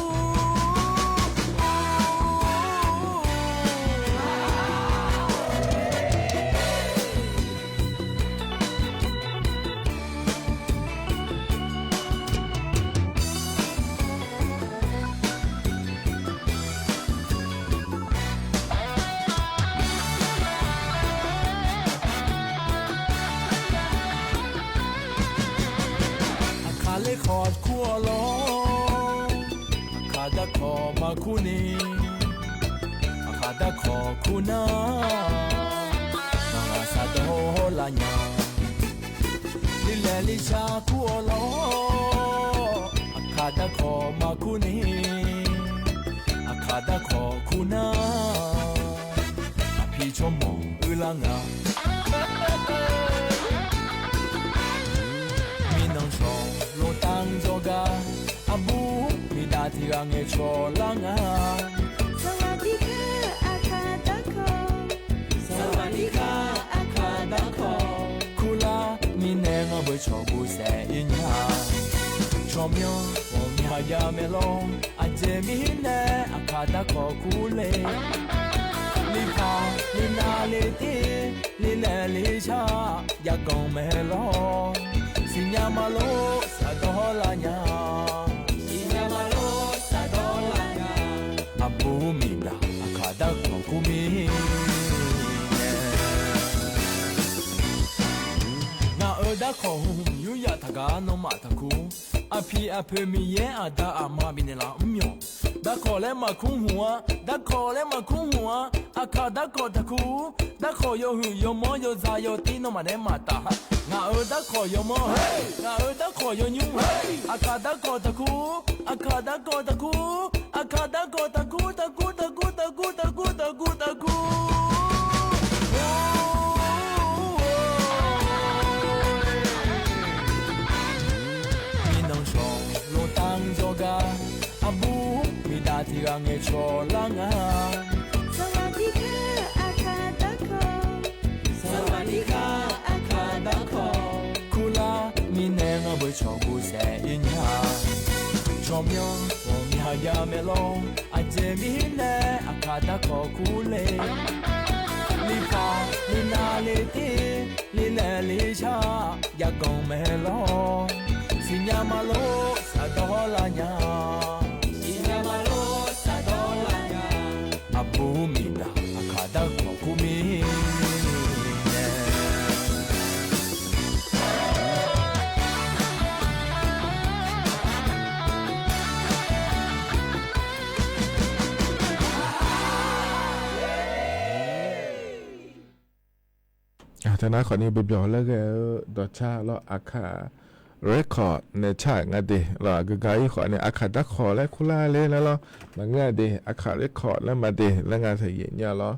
Akale khod kuolo Akada ko makuni Akada ko kuna Nangasa do lanya Lile lisha kuolo Akada ko makuni Akada ko kuna Api chomo ulanga Minong chong lo tang zoga Abu midati ange cholanga
Sawadika akadako
Sawadika akadako Kula minenga boy chobu se inya Chomyo omya yamelo Aje mine akadako kule Lika lina liti lile licha Yagong melo Sinya malo sadolanya Sinya malo sadolanya Abu mina akada kokumi Na oda ko yuya taga no mataku Api api miye ada ama binela myo Da kole makunwa Da kole makunwa Akada kotaku Da koyo hu yo mo yo za yo tino mane mata Nga oda koyo mo Nga oda koyo nyu Akada kotaku Akada kotaku Akada kotaku Taku taku taku taku taku taku Minong chong lo tang zoga Abu midati ange cholanga
Sawadika akadako
Sawadika akadako Kula minenga boy chobu se inya Chomyo omya yamelo Aje mine akadako kule Lika lina liti lile lisha Yagong melo Sinya malo sadolanya Sinya malo sadolanya Abu mina akadako kumine
Thế nói khỏi đi bây giờ là cái đó cha lo aka record này cha ngay đi là cái khỏi này aka đã khỏi lấy kula lên là mà ngay đi aka record là mà đi là ngay thể hiện nhau lo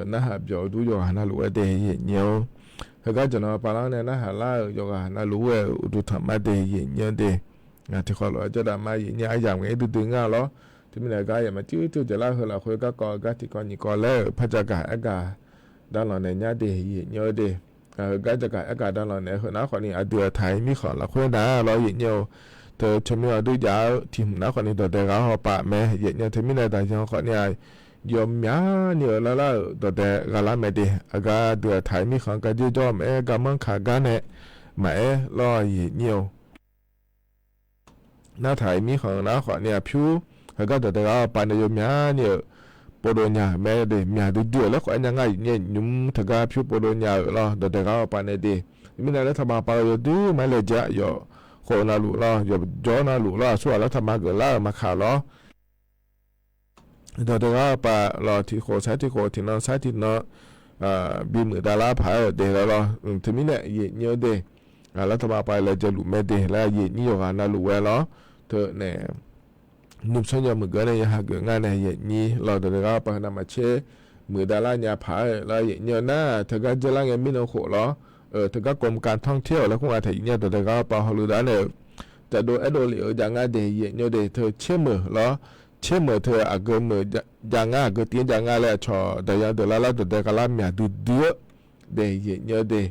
nó hợp giờ đủ giờ nó lúa để hiện nhiều cái cho nó bảo này nó hà la giờ nó lúa đủ thầm mà để hiện nhiều đi thì khỏi lo cho đam mà hiện nhiều giảm cái từ ngay lo thì mình là cái mà chứจะเล่าคือเราคุยก็ก็ที่ก่อนนี่ก็แล้วพระจักรอากาด้านหลังในญาติhiện nhiều đi cáiจักรอากาด้านหลังในคือน้าคนนี้เดือดไทยมีขอเราคุยได้เราhiện nhiều เธอชมิวดูยาวทีมนักคนนี้ตัวเด็กเขาปะแม่เย็นเนี่ยเธอไม่ได้แต่ยังคนเนี่ยยอมยาเนี่ยแล้วตัวเด็กก็ละไม่ดีอากาศดูถ่ายมีของก็จะจอมก็มันขากันเนี่ยแม่รอเย็นเนี่ยน้าถ่ายมีของน้าคนเนี่ยผิวก็ตัวเด็กเขาปะเนี่ยยอมยาเนี่ยปโดนยาแม่เดมียาดูเดือดแล้วคนยังไงเนี่ยยุ่งถ้าก็ผิวปโดนยาแล้วตัวเด็กเขาปะเนี่ยดีไม่ได้แล้วทำมาปะอยู่ดูไม่เลยจะอยู่คนน่ารู้ละอยู่ย้อนน่ารู้ละส่วนแล้วทำมาเกิดละมาข่าวละเดี๋ยวก็ไปรอที่โคใช้ที่โคที่นั่งใช้ที่นั่งบีมือดาราผายเดี๋ยวเราถึงมีเนี่ยเยอะเดแล้วทำมาไปเลยจะรู้ไม่เดแล้วเยอะนี่อยู่กันน่ารู้ไว้ละเธอเนี่ยนุ่มชนยามือเกินเนี่ยหาเกิดงานเนี่ยเยอะนี่เราเดี๋ยวก็ไปนำมาเช่มือดาราเนี่ยผายแล้วเยอะหน้าเธอก็จะล่างเงินไม่น้องโขละถึงก็กรมการท่องเที่ยวแล้วคงอาจจะเนี่ยแต่ก็ปาฮอลูดาเนี่ยจะโดยเหลียวอย่างง่ายเดียเนี่ยเดียเธอเชื่อมือแล้วเชื่อมือเธออาเกมืออย่างง่ายก็เตียนอย่างง่ายเลยชอแต่ยังเดี๋ยวแล้วแต่ก็ละเมียดูเดือดเดียเนี่ยเดีย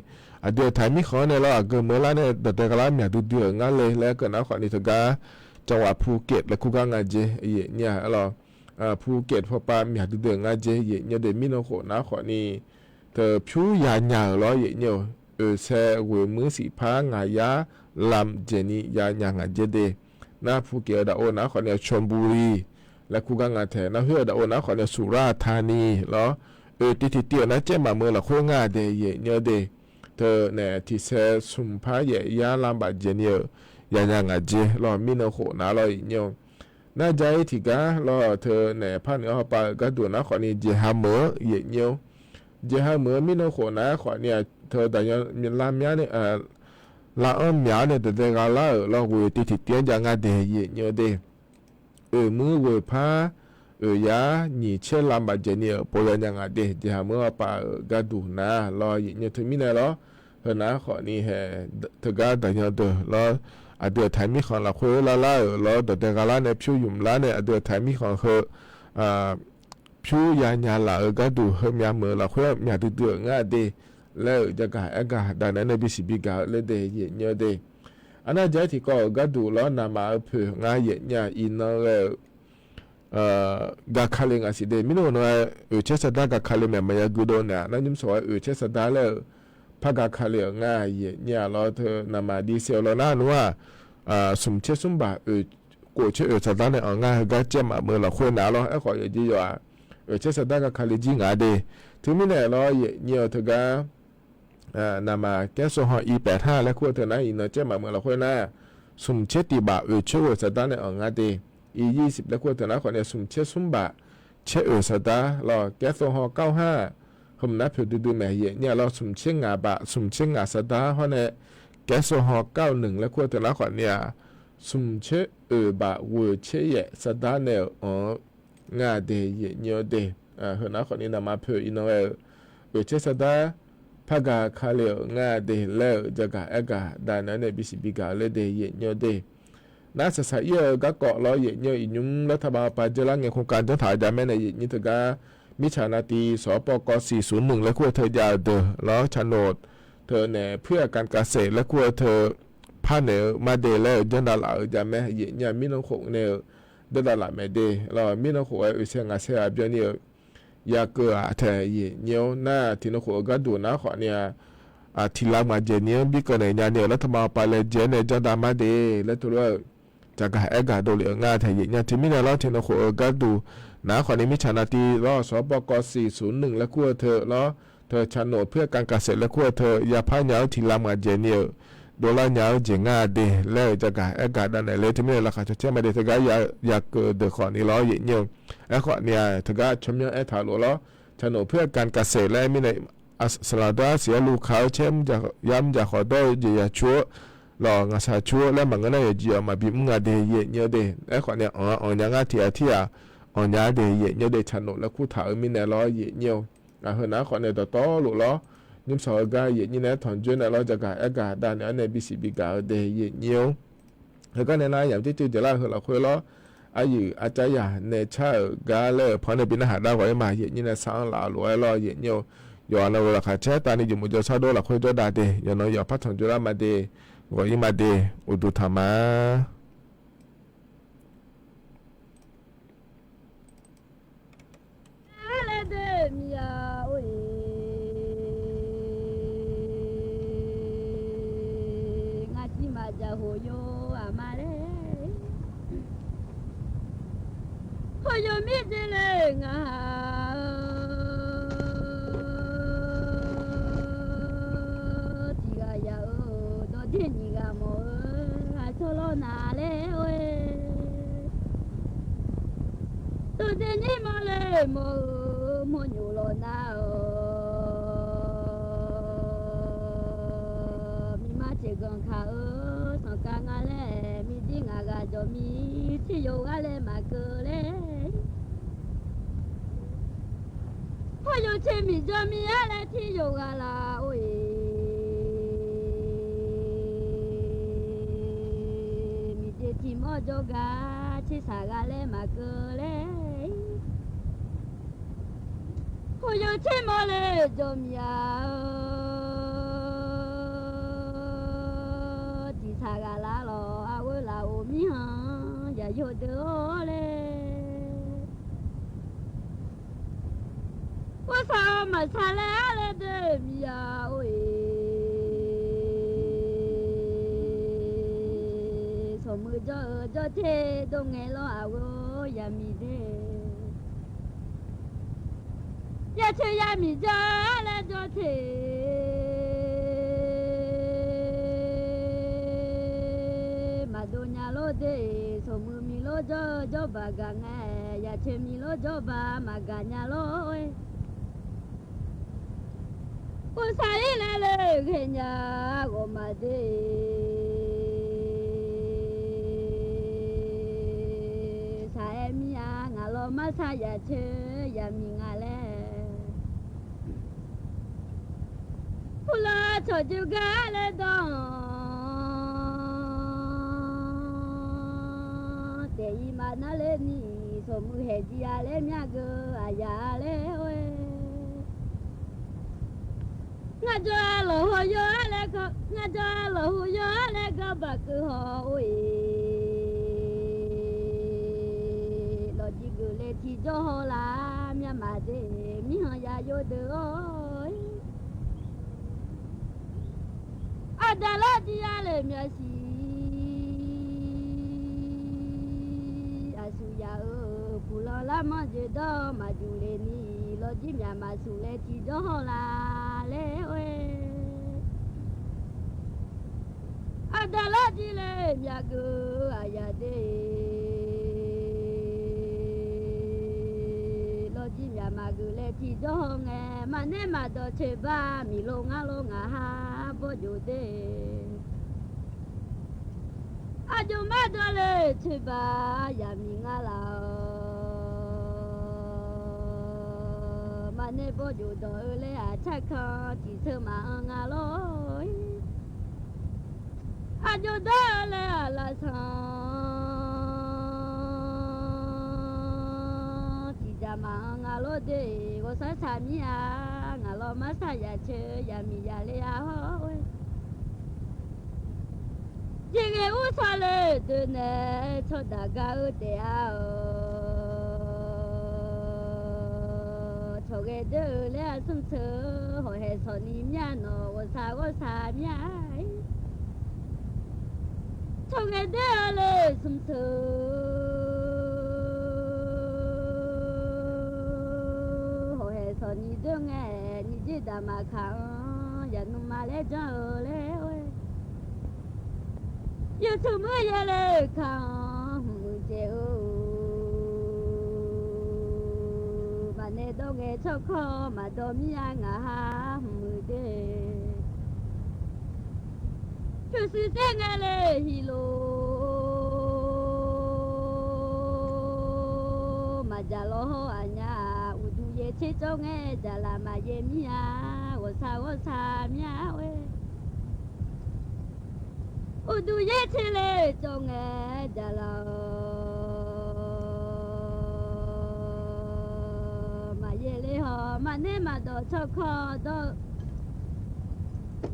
เดี๋ยวไทยมีข้อเนี่ยแล้วอาเกมือแล้วเนี่ยแต่ก็ละเมียดูเดือดงั้นเลยแล้วก็นักขวัญนี่ถึงก็จังหวัดภูเก็ตและคู่กันงานเจเนี่ยเราภูเก็ตพอปาเมียดูเดือดงานเจเนี่ยเดียมีน้องโขนักขวัญนี่เธอผิวยาหยาล้อเนี่ยเสวมือสีพ้างายาลำเจนี่ยาหยางเจเดนาภูเก็ตดาโอนาขอเนี่ยชลบุรีและคู่กันงานแทนนาเฮือดาโอนาขอเนี่ยสุราษฎร์ธานีล้อติดเตียวนะเจ้ามาเมื่อละคู่งานเดยเนี่ยเดเธอเนี่ยที่เสสุมพ้าเยยาลำบากเจเนี่ยยาหยางเจล้อมีนโขนาล้อเนี่ยน่าใจที่กาล้อเธอเนี่ยพันเอาไปก็ดูนะขอเนี่ยเจฮาเมื่อเยเนี่ยเจฮาเมื่อมีนโขนาขอเนี่ยเธอแต่ยังมีลามยาเนี่ยลาอ้อมยาเนี่ยแต่ก็เราเวทีที่เตียนอย่างงั้นเดียเนี่ยเดมือเวพายาหนีเชื่อลำบากเจเนี่ยปอยอย่างงั้นเดียเมื่อปะก็ดูนะเราเนี่ยถึงมีเนี่ยเราเธอนะขอนี่แฮเธอก็แต่ยังเดือเราเดือไทยมีของเราคุยเราแต่ก็เราเนี่ยผิวยุ่มแล้วเนี่ยเดือไทยมีของเขาผิวยาหยาละก็ดูเฮมีมือเราคุยมีเดือง่ายดีแล้วจะกะดังนั้นในบิสิบิกาเลยเดียเนี่ยเดอันนั้นใจที่ก็ดูแล้วนำมาเพื่องานเนี่ยอินแล้วกะคาเลงอาศิเดมิโนนว่าเชสดากะคาเลแม่มายากุโดเนี่ยนั่นยิ่งสวยเชสดาแล้วพักกะคาเลงานเนี่ยเราเธอนำมาดีเซลแล้วนั่นว่าสมเชสมบะกูเชสดาเนี่ยงานก็เจมาเมื่อเราคุยหนาเราขออย่างที่ว่าเชสดากะคาเลจิงาเดถึงมิเนี่ยเราเนี่ยเธอก็นามาแก้โซฮอE85และขั้วเธอนะอีนเจมาเมื่อเราค่อยหน้าสุมเชติบะช่วยสตาร์ในอ่างาเดE20และขั้วเธอนะคนเนี่ยสุมเชสุมบะเชสตาร์เราแก้โซฮอ95ผมนับผิวดูแม่เนี่ยเราสุมเชงาบะสุมเชงาสตาร์เพราะเนี่ยแก้โซฮอ91และขั้วเธอนะคนเนี่ยสุมเชบะเชยสตาร์เนี่ยงาเดเนี่ยเดเฮนะคนนี้นามาผิวอีนเชสตาร์พักคาเลียง่าเดแล้วจะกะดานั้นในบิสิบิกาเลเดยเนเดน่าสะสายก็เกาะล้อเยเนอินุมรัฐบาลปาเจรังเงโครงการจะถ่ายได้แม่ในยิตกามิชานาตีสปก401และขั้วเธอยาเดล้อชนดเธอเนี่ยเพื่อการเกษตรและขั้วเธอพาเนอมาเดแล้วจันดาลาจะแม่เยเนมินโคเนอเดดาลาแม่เดเรามินโคเสียงอาเซียเบียเนยาเกอเธอเนียวหน้าที่นโขก็ดูนะขอเนี่ยทีละมาเจเนียบิกเนยเนี่ยแล้วทำมาไปเลยเจเนจันดามาเดแล้วตัวจากกะโดเลียงาเธอเนี่ยที่มีแล้วที่นโขก็ดูนะขอนี้มิชานาทีรอสปก401และขั้วเธอแล้วเธอชนโนดเพื่อการเกษตรและขั้วเธอยาพายาวทีละมาเจเนียโดลาร์ยาวเจงาเดแล้วจากกะดันไหนเลยที่มีราคาจะเชื่อไม่ได้เธอก็อยากเกิดเดือดขอนี้ล้อเนี่ยขอเนี่ยเธอก็ชมยังถาโลล้อชนโนเพื่อการเกษตรและมีในสลัดเสียลูกเขาเช่มจากย้ำจากขอโดยจะอย่าชั่วหลอกงาชาชั่วและมันก็น่าจะเจียมาบิมงาเดยเนี่ยเดขอเนี่ยยังเทียยาเดยเนี่ยเดชนโนและคู่ถามีในล้อเนี่ยเห็นนะขอเนี่ยต่อหลุดล้อยิ่งสอยกายยิ่งเนี่ยถอนจุนเราจะกะด้านในบิสิบิกาเดยเนี่ยแล้วก็ในนั้นอย่างที่จุดจะเล่าเราคุยล้ออายุอาจารย์ในชาติกาเลพอในบินหาดาวไว้มาเยอะยิ่งในสังหลาหลวยล้อเยอะเนี่ยย้อนเราขาเชตานี่อยู่มุจชาโดเราคุยตัวดาเดย้อนเราพัฒน์จุฬามาเดวอยิมาเดอุดุธรรมะ
โยอามาเลโฮโยมิเจเลงาทีกายาโดดินิกาโมอาโชโลนาเลโอโดดินิโมเลโมโมญูโลนากันข้าสังกังอะไรมีจริงอะไรจะมีที่อยู่อะไรมาเกิดเลยพออยู่ที่มีจะมีอะไรที่อยู่อะไรโอ้ยมีที่มอจกาที่สักอะไรมาเกิดเลยพออยู่ที่มอเลยจะมีSagala lo awula omi han ya yode ole Wasa masala ale de miya oe Somu jo te donge lo awo ya mi de Ya che ya mi ja ale jo te Donya lo de somu mi lo jo baganga ya che mi lo jo ba maganya lo Usai la le kenya go ma de Sa mi a nga lo ma sa ya che ya mi nga le Pula cho ju ga le don Tei mana le ni somu heji ale miago ayale oe Ngajo alo hoyo ale ko ngajo alo hoyo ale ko baku ho oe Lo jigu le ti jo ho la mia ma de mi ha ya yo de oe Adala di ale mia si Asuya pulo la manje do majule ni lo jimya masule ti do la le we Adala di le miago ayade lo jimya magule ti do nge mane ma do cheba mi lo nga ha bo jode Ajo madole cheba ya mingala Mane bojo do le a chaka ti se ma ngalo Ajo dole ala sa Ti jama ngalo de wo sa sa mi a ngalo ma sa ya che ya mi ya le a ho Jige usale de ne choda ga de ao Choge de le sum se ho he so ni mya no wo sa mya Choge de le sum se ho he so ni de nge ni ji da ma kha ya nu ma le jo le Yo sumu ya le kan mu je o Mane do nge choko ma do mi ya nga ha mu de Chu si se nga le hi lo Ma ja lo ho anya u du ye che cho nge ja la ma ye mi ya wo sa mi ya we Udu ye chile chong e jala Ma ye le ho ma ne ma do choko do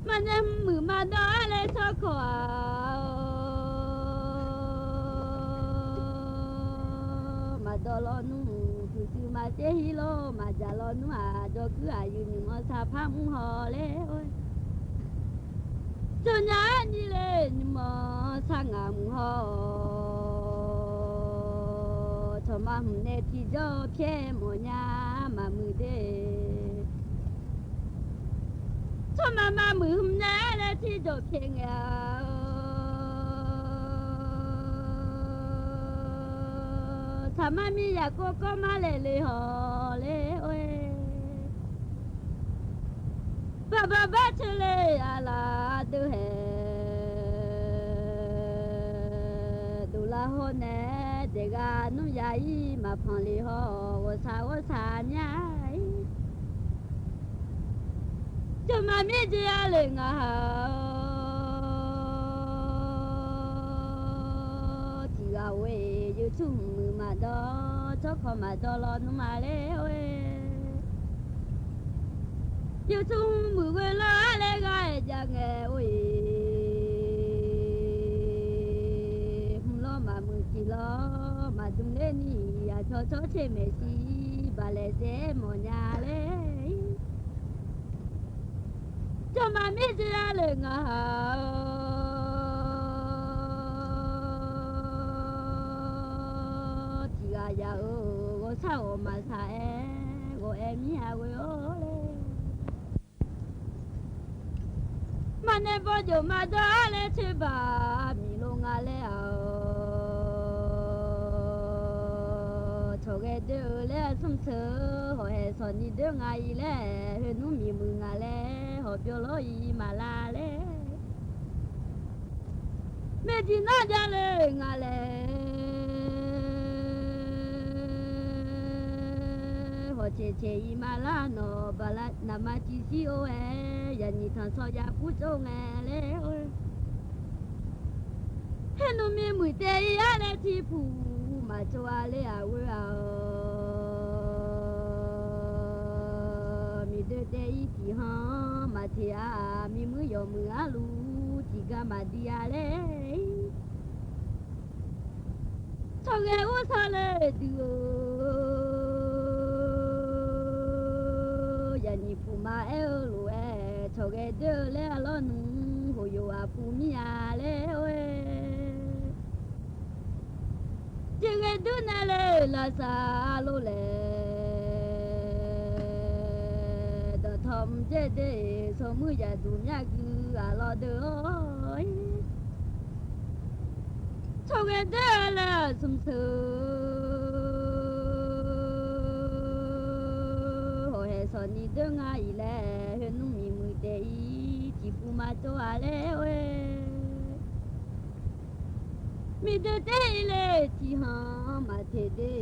Ma ne mu ma do le choko Ma do lo nu tu tu ma che hi lo ma ja lo nu a do ku a yu ni mo sa pha mu ho le oi 做伢你嘞，你莫sang ngam ho，做妈唔呢地照片莫伢妈木的，做妈妈木唔呢嘞地照片呀，他妈咪呀哥哥妈嘞嘞好嘞喂。Baba bachele ala duhe dula hone dega nu yai ma phali ho wo sa nyai chuma mi ji ale nga ti ga we yu chung ma do cho kho ma do lo nu ma le we yêu chung mười quê lá lê gai cha nghe ôi lo mà mười chỉ lo mà chung lên đi à cho chế mẹ si bà lê dễ mò nhà lê cho mà mi chỉ ra lê ngà chỉ ga ya ô sao mà em nhà quê ô Mane bojo madale cheba milongale choge de le sumse ho he soni de ngai le he nu mi mu ngale ho biolo i malale medina jale ngale ho che i malano balat namati si o e ya ni tan so ya pu zo nge le he no mi mu te ya le ti pu ma cho a le a we a mi de te i ti ha ma ti a mi mu yo mu a lu ti ga ma di a le so ge u sa le du ni pu ma e lu e cho ge de le lo nu ho yo a pu mi a le we je ge du na le la sa lo le da thom je de so mu ya du nya gu a lo de oi cho ge de le sum su so ni de nga ile he nu mi mu de i ti pu ma to ale we mi de de ile ti ha ma te de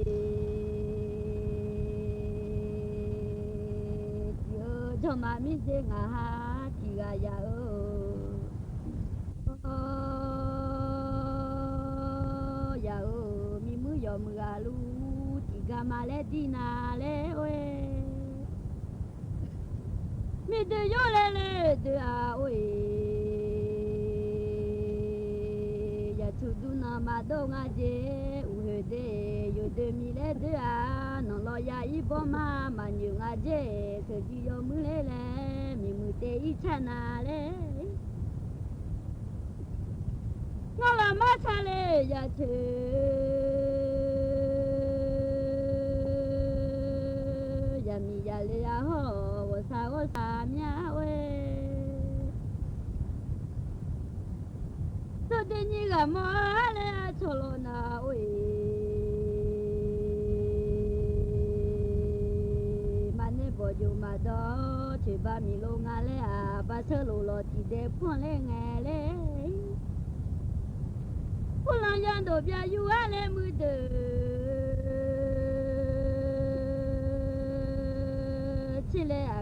yo cho ma mi de nga ha ti ga ya ya mi mu yo mu ga lu ti ga ma le di na le we mi de yo le de a oi ya tu du na ma do nga je u he de yo de mi le de a no lo ya i bo ma nyu nga je se ji yo mu le mi mu te i cha na le nga la ma cha le ya che ya mi ya le a ho sa mia we so de ni ga mo le cholo na we mane bo ju ma do che ba mi lo nga le a ba se lo lo ti de pon le nga le pu la yan do bia yu a le mu de chi le a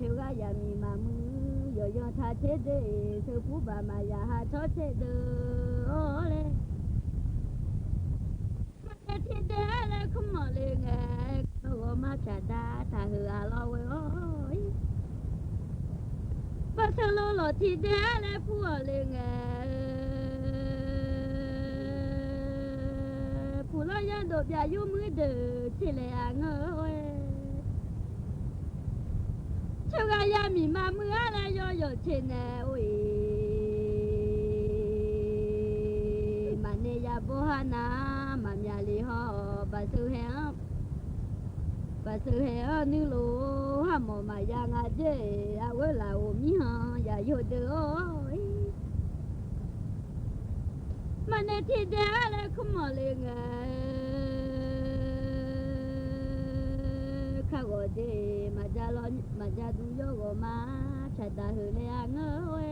chiều ga ya mi ma mu yo yo tha che de se pu ba ma ya ha cho che de ole ma che de le kum mo le nge ko ma cha da ta hu a lo we oi ba se lo ti de le pu le nge pu lo ya do bia yu mu de chi le a ngo oi cho ga ya mi ma mưa la yo yo che nè ôi na mà nhà li ho bà sư hè nữ lô ha mò mà ya ngà dê à quê là ôm mi ha ya yo de ôi mà nè thì đá là không mò lên à khá gọi de mà ra du yo go mà chả ta hư nè à ngơ ôi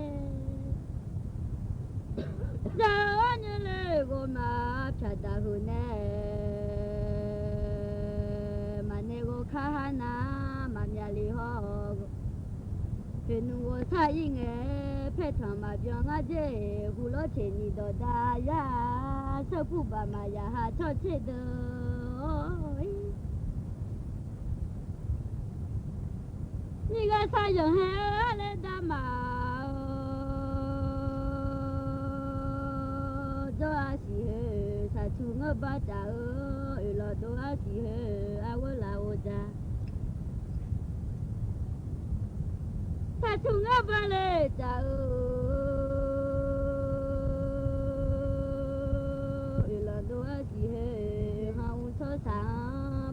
ra như lê go mà chả ta hư nè khá na mà nhà li ho bên ngô thay nghe phê thằng mà biếng à dê hu lo chuyện gì đó đa ya sao phụ bà mà ya ha cho chết đôi你个啥人还来打嘛？做阿是啥出我把家了做阿是阿我来我家。他从我把来家了做阿是哈我说啥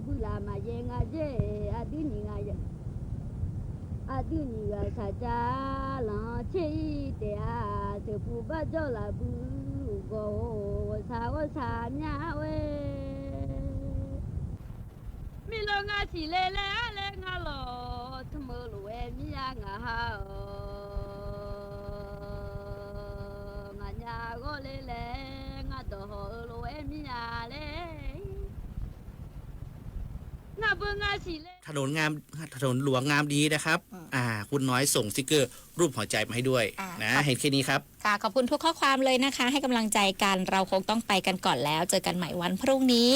不拉嘛耶阿姐阿对你阿耶。阿杜尼个啥家郎切一点啊，这不把着了不过我啥呀喂，米罗阿起来来阿罗，他们路哎米呀阿哈哦，阿呀我来阿多好路哎米呀嘞。
ถนนหลวงงามดีนะครับคุณน้อยส่งสติกเกอร์รูปหัวใจมาให้ด้วยนะเห็นแค่นี้ครับ
ค่ะขอบคุณทุกข้อความเลยนะคะให้กำลังใจกันเราคงต้องไปกันก่อนแล้วเจอกันใหม่วันพรุ่งนี้